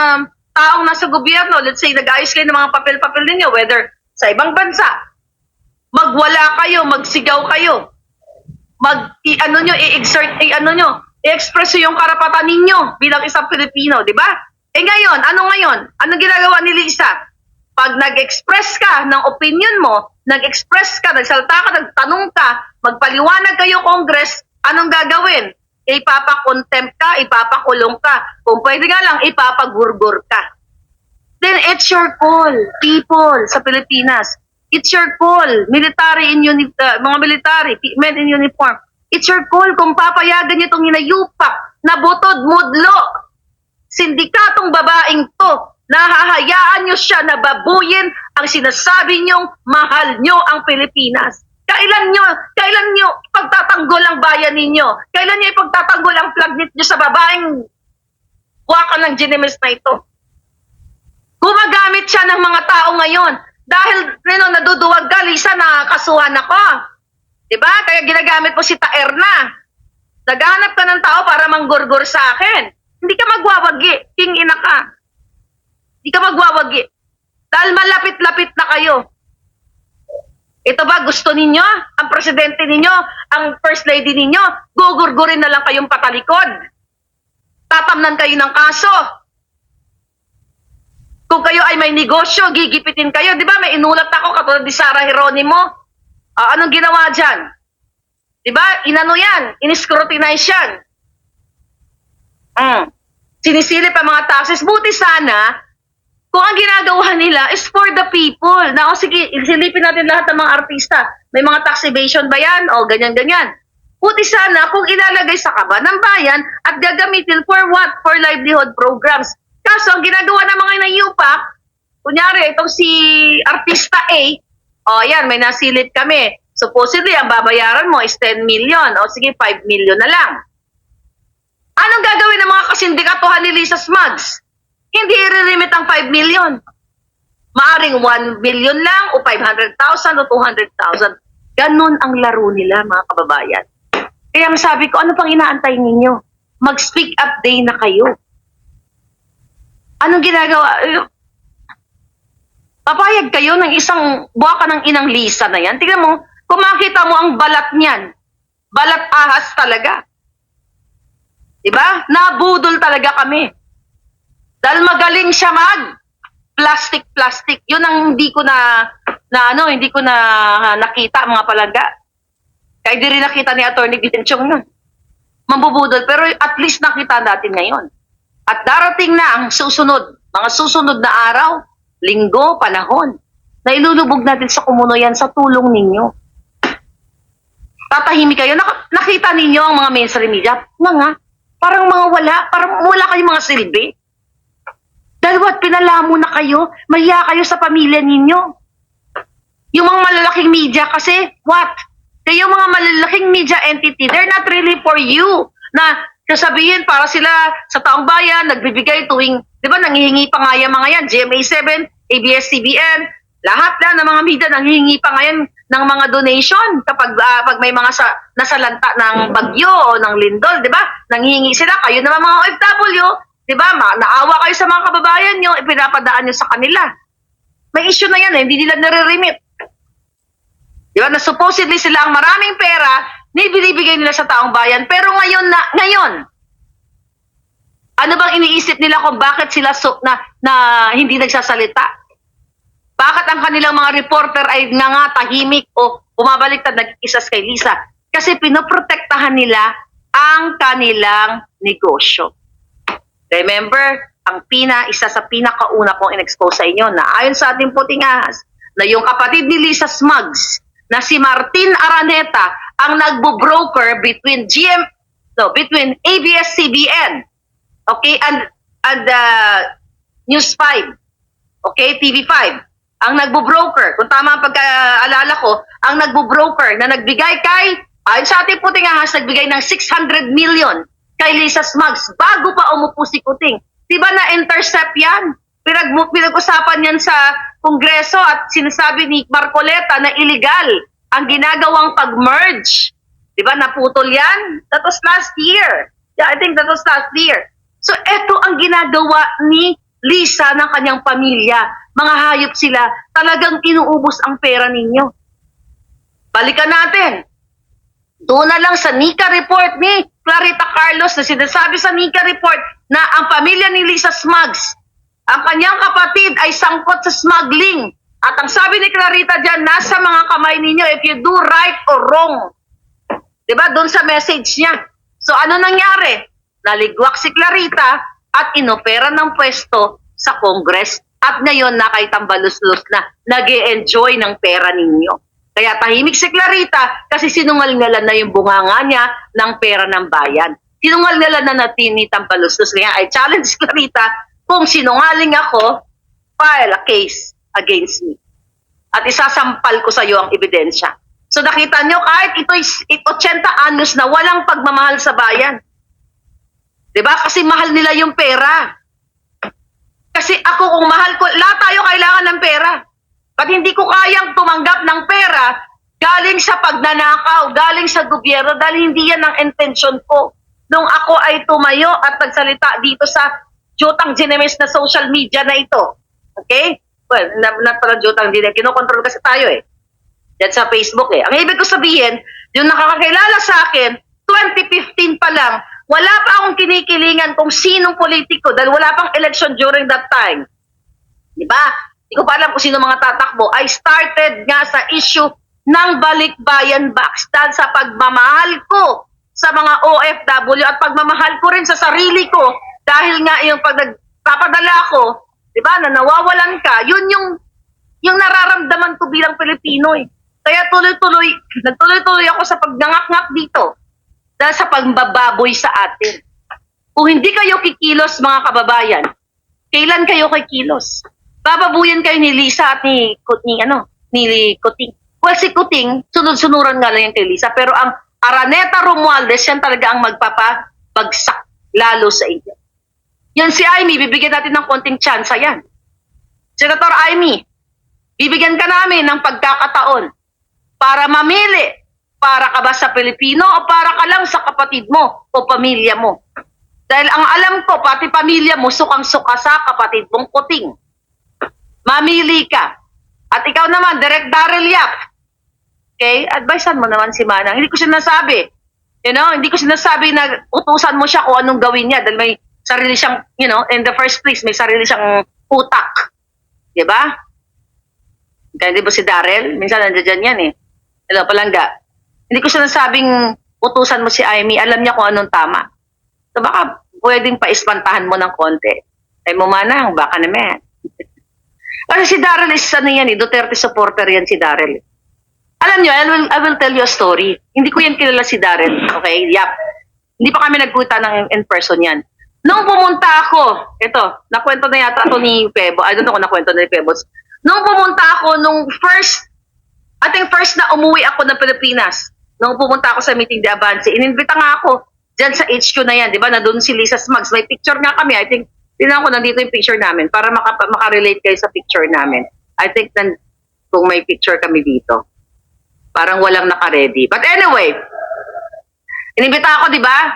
taong nasa gobyerno, let's say, nag-ayos kayo ng mga papel-papel ninyo, whether sa ibang bansa, magwala kayo, magsigaw kayo, i-express yung karapatan ninyo bilang isang Pilipino, di ba? Ngayon, Anong ginagawa ni Lisa? Pag nag-express ka ng opinion mo, nagsalta ka, nagtanong ka, magpaliwanag kayo, Congress, anong gagawin? Ipapakontempt ka, ipapakulong ka. Kung pwede nga lang, ipapagurgur ka. Then it's your call, people sa Pilipinas. It's your call, mga military, men in uniform. It's your call kung papayagan nyo itong hinayupak na butod, mudlo, sindikatong babaeng to, nahahayaan nyo siya na babuyin ang sinasabi nyong mahal nyo ang Pilipinas. Kailan nyo ipagtatanggol ang bayan ninyo? Kailan nyo ipagtatanggol ang flag nyo sa babaeng waka ng Ginemes na ito? Gumagamit siya ng mga tao ngayon. Dahil, naduduwag ka, Lisa, nakakasuhan ako. Diba? Kaya ginagamit mo si Taer na. Naghanap ka ng tao para manggurgur sa akin. Hindi ka magwawagi. King ina ka. Hindi ka magwawagi. Dahil malapit-lapit na kayo. Ito ba gusto ninyo? Ang presidente ninyo, ang first lady ninyo, gugurgurin na lang kayong patalikod. Tatamnan kayo ng kaso. Kung kayo ay may negosyo, gigipitin kayo. Di ba may inulat ako katulad ni Sara Geronimo? Anong ginawa dyan? Di ba? Inano yan. In-scrutinize yan. Sinisilip ang mga taxes. Buti sana, kung ang ginagawa nila is for the people. Na, sige, silipin natin lahat ng mga artista. May mga tax evasion ba yan? O, ganyan-ganyan. Buti sana kung ilalagay sa kaba ng bayan at gagamitin for what? For livelihood programs. Kaso, ang ginagawa ng mga nayupak, kunyari, itong si artista A, yan, may nasilip kami. Supposedly, ang babayaran mo is 10 million. O sige, 5 million na lang. Anong gagawin ng mga kasindikatuhan ni Lisa Smugs? Hindi i-remit ang 5 million. Maaring 1 million lang o 500,000 o 200,000. Ganon ang laro nila, mga kababayan. Kaya sabi ko, ano pang inaantay ninyo? Mag-speak up day na kayo. Anong ginagawa? Papayag kayo ng isang buwaka ng inang Lisa na yan. Tingnan mo, kung makita mo ang balat niyan, balat ahas talaga. Diba? Nabudol talaga kami. Dahil magaling siya plastic. Yun ang hindi ko nakita mga palangga. Kaya di rin nakita ni Atty. Gidenchong yun. Mambubudol. Pero at least nakita natin ngayon. At darating na ang mga susunod na araw, linggo, panahon, na ilulubog natin sa kumuno yan sa tulong ninyo. Tatahimik kayo. Nakita ninyo ang mga mainstream media? Parang wala kayong mga silbi. Dahil pinalamo na kayo, mahiya kayo sa pamilya ninyo. Yung mga malalaking media kasi, kayo mga malalaking media entity, they're not really for you. Na sasabihin para sila sa taong bayan, nagbibigay tuwing, di ba, nanghihingi pa nga yung mga yan, GMA7, ABS-CBN, lahat na ng mga media nanghihingi pa ngayon ng mga donation kapag pag may mga nasalanta ng bagyo o ng lindol, di ba? Nanghihingi sila, kayo naman mga OFW, di ba? Naawa kayo sa mga kababayan nyo, ipinapadaan nyo sa kanila. May issue na yan, hindi nila nare-remit. Di ba? Na supposedly sila ang maraming pera, binibigay nila sa taong bayan. Pero ngayon, ano bang iniisip nila kung bakit sila na hindi nagsasalita? Bakit ang kanilang mga reporter ay tahimik o bumabaliktad nag-isas kay Lisa? Kasi pinoprotektahan nila ang kanilang negosyo. Remember, isa sa pinakauna kong in-expose sa inyo na ayon sa ating puting ahas, na yung kapatid ni Lisa Smugs, na si Martin Araneta, ang nagbo-broker between ABS-CBN, okay, and News 5, okay, TV5, ang nagbo-broker, kung tama ang pagkaalala ko, ang nagbo-broker na nagbigay ayon sa ating puting ahas, nagbigay ng 600 million kay Lisa Smugs bago pa umupo si Kuting. Diba na-intercept yan? Pinag-usapan yan sa Kongreso at sinasabi ni Marcoleta na illegal ang ginagawang pag-merge. Diba? Naputol yan? That was last year. Yeah, I think that was last year. So, eto ang ginagawa ni Lisa ng kanyang pamilya. Mga hayop sila. Talagang inuubos ang pera ninyo. Balikan natin. Doon na lang sa Nika report ni Clarita Carlos na sinasabi sa Nika report na ang pamilya ni Lisa Smugs, ang kanyang kapatid ay sangkot sa smuggling. At ang sabi ni Clarita dyan, nasa mga kamay ninyo if you do right or wrong. Diba? Doon sa message niya. So ano nangyari? Naligwak si Clarita at inopera ng pwesto sa Congress. At ngayon nakaitambalus-lus na nag-e-enjoy ng pera ninyo. Kaya tahimik si Clarita kasi sinungalingalan na yung bunganga niya ng pera ng bayan. Sinungalingalan na tinitampalustos. Kaya I challenge Clarita, kung sinungaling ako, file a case against me. At isasampal ko sa iyo ang ebidensya. So nakita nyo, kahit ito'y 80 anyos na walang pagmamahal sa bayan. Diba? Kasi mahal nila yung pera. Kasi ako kung mahal ko, lahat tayo kailangan ng pera. Pag hindi ko kayang tumanggap ng pera, galing sa pagnanakaw, galing sa gobyerno, dahil hindi yan ang intention ko. Nung ako ay tumayo at nagsalita dito sa jutang ginemes na social media na ito. Okay? Well, not pala jutang ginemes, kinokontrol kasi tayo eh. Yan sa Facebook eh. Ang ibig ko sabihin, yung nakakakilala sa akin, 2015 pa lang, wala pa akong kinikilingan kung sinong politiko dahil wala pang election during that time. Di ba? Hindi ko pa alam kung sino mga tatakbo. I started nga sa issue ng Balikbayan Box dahil sa pagmamahal ko sa mga OFW at pagmamahal ko rin sa sarili ko dahil nga yung pag nagpapadala ko, di ba, na nawawalan ka, yun yung nararamdaman ko bilang Pilipino eh. Kaya nagtuloy-tuloy ako sa pagnangak-ngak dito dahil sa pagbababoy sa atin. Kung hindi kayo kikilos, mga kababayan, kailan kayo kikilos? Bababuyan kayo ni Lisa at ni Kuting. Well, si Kuting, sunod-sunuran nga lang yung kay Lisa, pero ang Araneta Romualdez, yan talaga ang magpapabagsak lalo sa inyo. Yan si Amy, bibigyan natin ng konting tsansa yan. Senator Amy, bibigyan ka namin ng pagkakataon para mamili. Para ka ba sa Pilipino o para ka lang sa kapatid mo o pamilya mo? Dahil ang alam ko, pati pamilya mo, sukang-suka sa kapatid mong Kuting. Mamili ka. At ikaw naman, Direk Daryl Yap. Okay? Advisean mo naman si Manang. Hindi ko sinasabi. Hindi ko sinasabi na utusan mo siya kung anong gawin niya. Dahil may sarili siyang, in the first place, may sarili siyang utak. Diba? Kaya di ba si Daryl? Minsan nandiyan yan eh. Palangga. Hindi ko sinasabing utusan mo si Amy, alam niya kung anong tama. So baka pwedeng paispantahan mo ng konti. Ay mo Manang, baka naman. Kasi si Daryl is yan eh, Duterte supporter yan si Daryl. Alam niyo, I will tell you a story. Hindi ko yan kilala si Daryl, okay? Yap. Hindi pa kami nagkuita ng in person yan. Nung pumunta ako, ito, nakwento na yata ito ni Pebo. I don't know kung nakwento na ni Pebos. Nung pumunta ako, first na umuwi ako ng Pilipinas. Nung pumunta ako sa meeting de Avance, ininbita nga ako dyan sa HQ na yan, di ba? Na doon si Lisa Smugs. May picture nga kami. I think, tinan ko nandito yung picture namin para makarelate kayo sa picture namin. I think kung may picture kami dito. Parang walang naka-ready. But anyway, ininbita ako, di ba?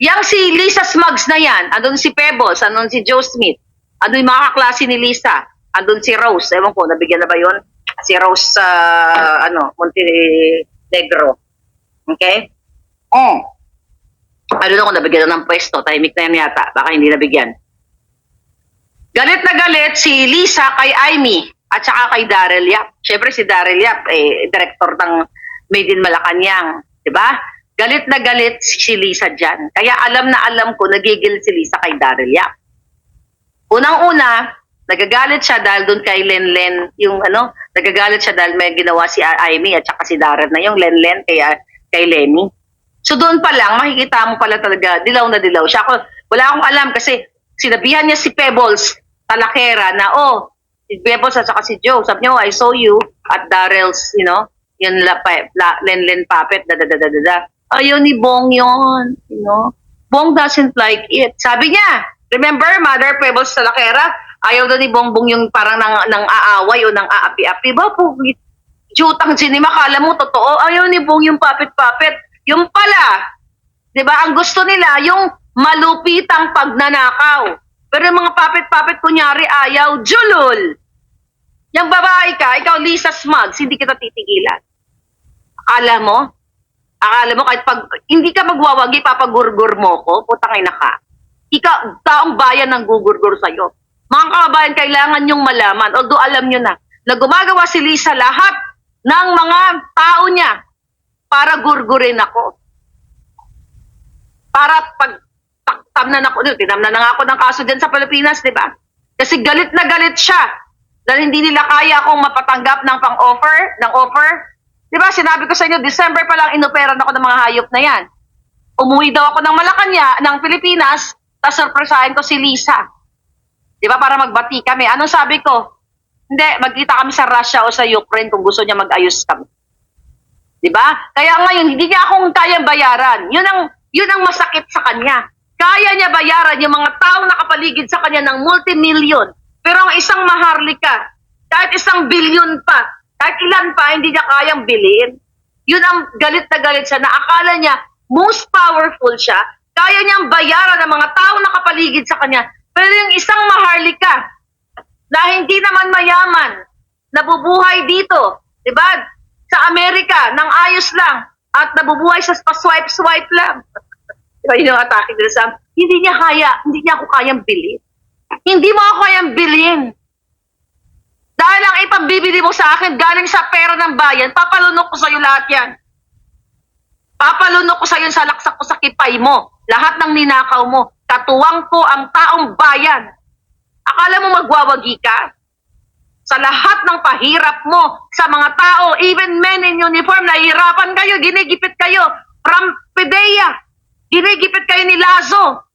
Yang si Lisa Smugs na yan, andun si Pebbles, andun si Joe Smith, andun yung mga kaklase ni Lisa, andun si Rose, ewan ko, nabigyan na ba yun? Si Rose, Montenegro. Okay? I don't know kung nabigyan na ng pwesto. Tahimik na yan yata. Baka hindi nabigyan. Galit na galit si Lisa kay Amy at saka kay Daryl Yap. Siyempre si Daryl Yap, director ng Made in Malacanang. Diba? Galit na galit si Lisa dyan. Kaya alam na alam ko, nagigil si Lisa kay Daryl Yap. Unang-una, nagagalit siya dahil doon kay Lenlen, nagagalit siya dahil may ginawa si Amy at saka si Daryl na yung Lenlen kay Lenny. So doon pa lang, makikita mo pala talaga, dilaw na dilaw siya. Wala akong alam kasi sinabihan niya si Pebbles, talakera, na si Pebbles at saka si Joe, sabi niya, I saw you at Daryl's, yung Lenlen puppet, ayaw ni Bong yun, Bong doesn't like it. Sabi niya, remember, Mother Pebbles talakera, ayaw daw ni Bongbong yung parang nang aaway o nang aapi-api. Ba po, jutang sinima, kala mo totoo, ayaw ni Bong yung puppet-puppet. Yung pala, di ba, ang gusto nila, yung malupitang pagnanakaw. Pero yung mga puppet-puppet, kunyari, ayaw, julul. Yung babae ka, ikaw Lisa Smugs, hindi kita titigilan. Akala mo, kahit pag hindi ka magwawagi, papagurgur mo ko, putang ina ka. Ikaw, taong bayan ng gugurgur sa'yo. Mga kababayan, kailangan nyong malaman, although alam nyo na gumagawa si Lisa lahat ng mga tao niya para gurgurin ako. Para pag tinamnan na nga ako ng kaso dyan sa Pilipinas, di ba? Kasi galit na galit siya dahil hindi nila kaya akong mapatanggap ng offer. Di ba, sinabi ko sa inyo, December pa lang inoperan ako ng mga hayop na yan. Umuwi daw ako ng Malacanang, ng Pilipinas, tapos surpresahin ko si Lisa. Di ba, para magbati kami. Anong sabi ko? Hindi, magkita kami sa Russia o sa Ukraine kung gusto niya mag-ayos kami. Di ba? Kaya ngayon, hindi niya akong kayang bayaran. Yun ang masakit sa kanya. Kaya niya bayaran yung mga taong nakapaligid sa kanya ng multi-million. Pero ang isang Maharlika, kahit 1 billion pa, kahit ilan pa, hindi niya kayang bilhin. Yun ang galit na galit siya, na akala niya most powerful siya, kaya niyang bayaran ng mga taong nakapaligid sa kanya. Pero yung isang Maharlika, na hindi naman mayaman, nabubuhay dito, di ba? Sa Amerika, nang ayos lang, at nabubuhay sa pa-swipe-swipe lang. Diba yun yung atake nila sa hindi niya ako kayang bilhin. Hindi mo ako kayang bilhin. Dahil ang ipambibili mo sa akin galing sa pera ng bayan, papalunok ko sa'yo lahat yan. Papalunok ko sa'yo sa laksak ko sa kipay mo. Lahat ng ninakaw mo. Katuwang ko ang taong bayan. Akala mo magwawagi ka? Sa lahat ng pahirap mo sa mga tao, even men in uniform, nahihirapan kayo, ginigipit kayo. From PDEA, ginigipit kayo ni Lazo.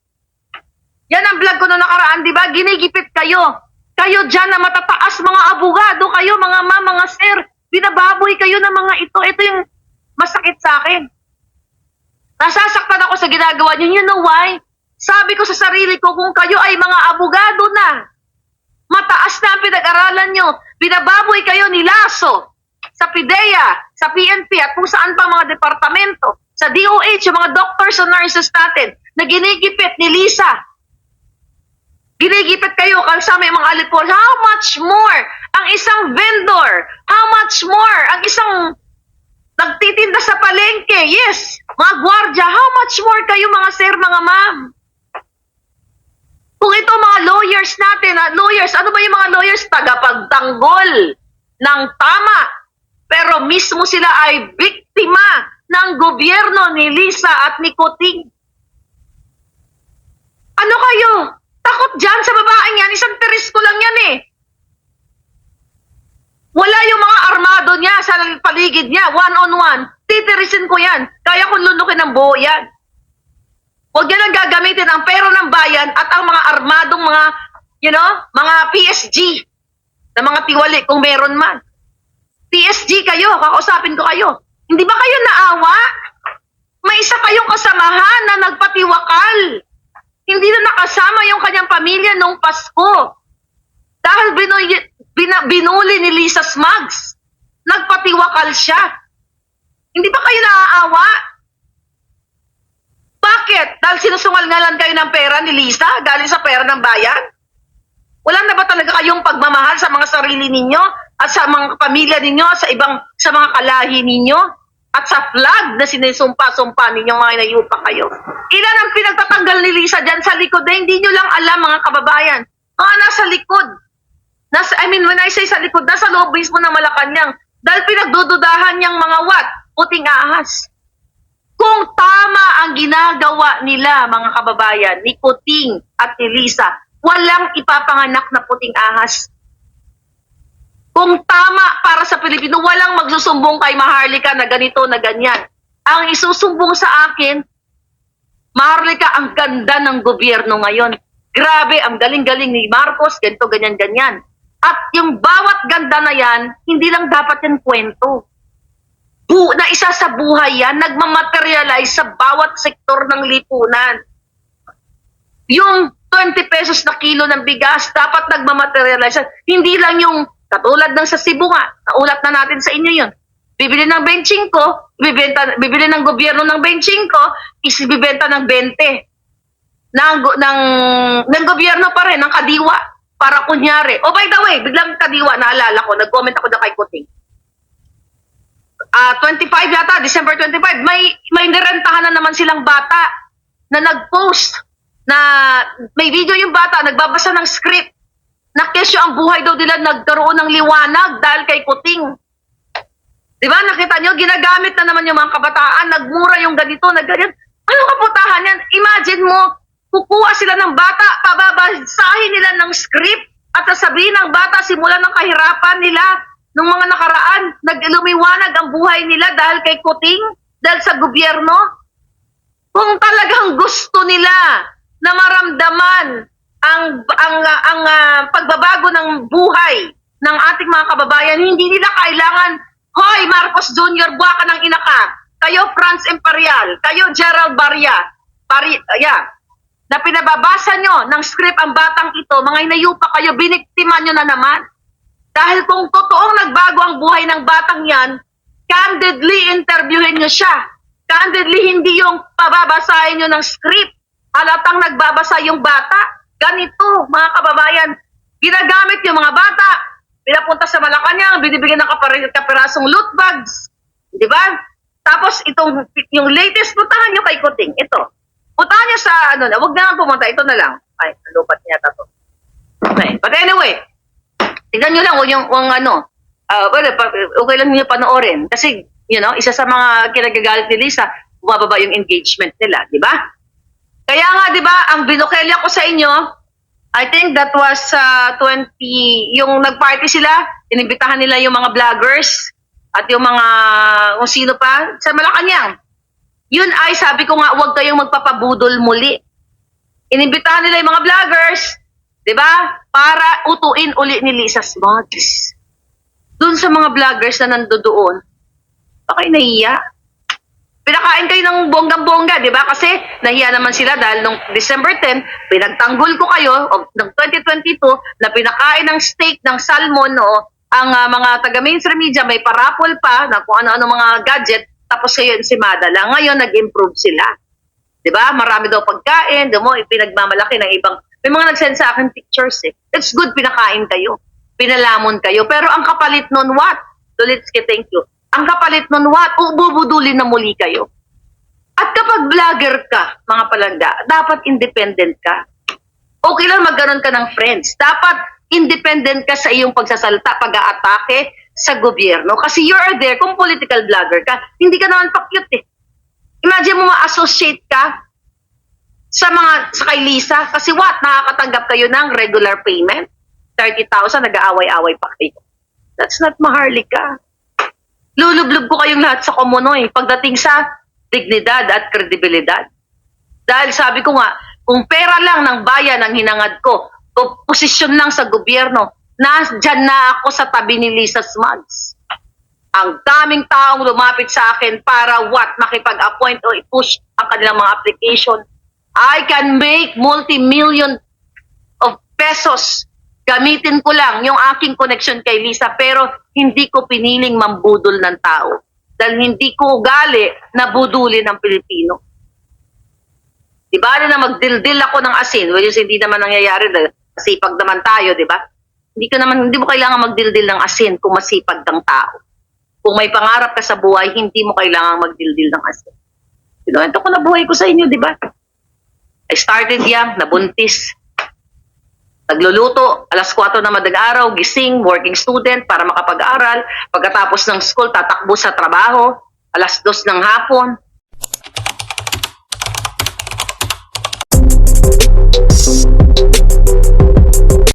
Yan ang vlog ko noong nakaraan, di ba? Ginigipit kayo. Kayo dyan na matataas mga abogado kayo, mga mga sir. Binababoy kayo ng mga ito. Ito yung masakit sa akin. Nasasaktan ako sa ginagawa niyo. You know why? Sabi ko sa sarili ko, kung kayo ay mga abogado na, mataas na ang pinag-aralan nyo, binababoy kayo ni Lasso, sa PIDEA, sa PNP, at kung saan pa mga departamento, sa DOH, yung mga doctors and nurses natin, na ginigipit ni Lisa. Ginigipit kayo kasama yung mga alipol. How much more ang isang vendor? How much more ang isang nagtitinda sa palengke? Yes, mga gwardya. How much more kayo mga sir, mga ma'am? Kung ito mga lawyers natin, lawyers, ano ba yung mga lawyers? Tagapagtanggol ng tama. Pero mismo sila ay biktima ng gobyerno ni Lisa at ni Kuting. Ano kayo? Takot dyan sa babaeng yan. Isang teris ko lang yan eh. Wala yung mga armado niya sa paligid niya, one-on-one. Titirisin ko yan. Kaya kong lunukin ng buo yan. Huwag yan ang gagamitin ang pera ng bayan at ang mga armadong mga, mga PSG na mga tiwali kung meron man. PSG kayo, kakausapin ko kayo. Hindi ba kayo naawa? May isa kayong kasamahan na nagpatiwakal. Hindi na nakasama yung kanyang pamilya nung Pasko. Dahil binuli ni Lisa Smugs. Nagpatiwakal siya. Hindi ba kayo naaawa? Bakit? Dahil sinusungal-ngalan kayo ng pera ni Lisa galing sa pera ng bayan? Wala na ba talaga kayong pagmamahal sa mga sarili ninyo at sa mga pamilya ninyo at sa mga kalahi ninyo at sa flag na sinisumpa-sumpa ninyong mga inayupa kayo? Ilan ang pinagtatanggal ni Lisa dyan sa likod na hindi nyo lang alam, mga kababayan? Mga nasa likod. When I say sa likod, nasa loob mismo ng Malacanang. Dahil pinagdududahan niyang mga puting ahas. Kung tama ang ginagawa nila, mga kababayan, ni Kuting at ni Lisa, walang ipapanganak na puting ahas. Kung tama para sa Pilipino, walang magsusumbong kay Maharlika na ganito, na ganyan. Ang isusumbong sa akin, Maharlika, ang ganda ng gobyerno ngayon. Grabe, ang galing-galing ni Marcos, ganito, ganyan-ganyan. At yung bawat ganda na yan, hindi lang dapat yan kwento. Na isa sa buhay yan, nagmamaterialize sa bawat sektor ng lipunan. Yung 20 pesos na kilo ng bigas, dapat nagmamaterialize. Hindi lang yung katulad ng sa Cebu nga, naulat na natin sa inyo yun. Bibili ng 25, bibili ng gobyerno ng 25, isibibenta ng 20. Ng gobyerno pa rin, ng kadiwa. Para kunyari. Oh, by the way, biglang kadiwa, naalala ko, nag-comment ako na kay Kuting. 25 yata, December 25, may nirentahan na naman silang bata na nag-post na may video yung bata, nagbabasa ng script na kesyo ang buhay daw nila nagkaroon ng liwanag dahil kay Kuting. Diba, nakita nyo, ginagamit na naman yung mga kabataan, nagmura yung ganito, ganyan. Ano kaputahan yan? Imagine mo, kukuha sila ng bata, pababasahin nila ng script at sasabihin ng bata simula ng kahirapan nila nung mga nakaraan, naglumiwanag ang buhay nila dahil kay Kuting, dahil sa gobyerno. Kung talagang gusto nila na maramdaman ang pagbabago ng buhay ng ating mga kababayan, hindi nila kailangan, hoy Marcos Jr., buwa ka ng ina ka. Kayo Franz Imperial, kayo Gerald Barria, na pinababasa nyo ng script ang batang ito, mga inayupa kayo, biniktima nyo na naman. Dahil kung totoong nagbago ang buhay ng batang yan, candidly interviewin nyo siya. Candidly, hindi yung pababasahin nyo ng script. Halatang nagbabasa yung bata. Ganito, mga kababayan, ginagamit yung mga bata. Pinapunta sa Malacanang, binibigyan ng kapirasong loot bags. Di ba? Tapos yung latest, puntahan nyo kay Kuting. Ito. Puntahan nyo sa, wag na nga pumunta. Ito na lang. Ay, lupat niya to. Okay. But anyway, tignan nyo lang okay lang nyo panoorin. Kasi, isa sa mga kinagagalit ni Lisa, bumababa yung engagement nila. Di ba? Kaya nga, di ba, ang binukelya ko sa inyo, I think that was 20, yung nag-party sila, inimbitahan nila yung mga vloggers at yung mga, kung sino pa, sa Malacanang. Yun ay, sabi ko nga, huwag kayong magpapabudol muli. Inimbitahan nila yung mga vloggers, di ba, para utuin uli ni Lisa Smugs. Doon sa mga vloggers na nandoon, baka nahiya. Pinakain kayo ng bonggang-bongga, di ba? Kasi nahiya naman sila dahil nung December 10, pinagtanggol ko kayo ng 2022 na pinakain ng steak, ng salmon, ang mga taga-mainstream media may parapol pa na kung ano-ano mga gadget, tapos kayo si Madala. Ngayon, nag-improve sila. Di ba? Marami daw pagkain, pinagmamalaki ng ibang, may mga nag-send sa akin pictures eh. It's good, pinakain kayo. Pinalamon kayo. Pero ang kapalit nun, what? Dulitsky, thank you. Ang kapalit nun, what? Bubudulin na muli kayo. At kapag vlogger ka, mga palangga, dapat independent ka. Okay lang magkaroon ka ng friends. Dapat independent ka sa iyong pagsasalita, pag-aatake sa gobyerno. Kasi you're there, kung political vlogger ka, hindi ka naman pakyut eh. Imagine mo ma-associate ka sa kay Lisa. Kasi what? Nakakatanggap kayo ng regular payment. 30,000, nag-aaway-aaway pa kayo. That's not Maharlika. Lulublob ko kayong lahat sa komunoy pagdating sa dignidad at kredibilidad. Dahil sabi ko nga, kung pera lang ng bayan ang hinangad ko, o posisyon lang sa gobyerno, dyan na ako sa tabi ni Lisa Smugs. Ang daming taong lumapit sa akin para what? Makipag-appoint o i-push ang kanilang mga application. I can make multi-million of pesos. Gamitin ko lang yung aking connection kay Lisa, pero hindi ko piniling mambudol ng tao. Dahil hindi ko ugali na budulin ng Pilipino. Di ba na magdildil ako ng asin, which is hindi naman nangyayari dahil masipag naman tayo, di ba? Hindi mo kailangan magdildil ng asin kung masipag kang tao. Kung may pangarap ka sa buhay, hindi mo kailangan magdildil ng asin. Ito ko na buhay ko sa inyo, di ba? I started young, nabuntis. Nagluluto, alas 4 na madaling araw, gising, working student para makapag-aral. Pagkatapos ng school, tatakbo sa trabaho, alas 2 ng hapon.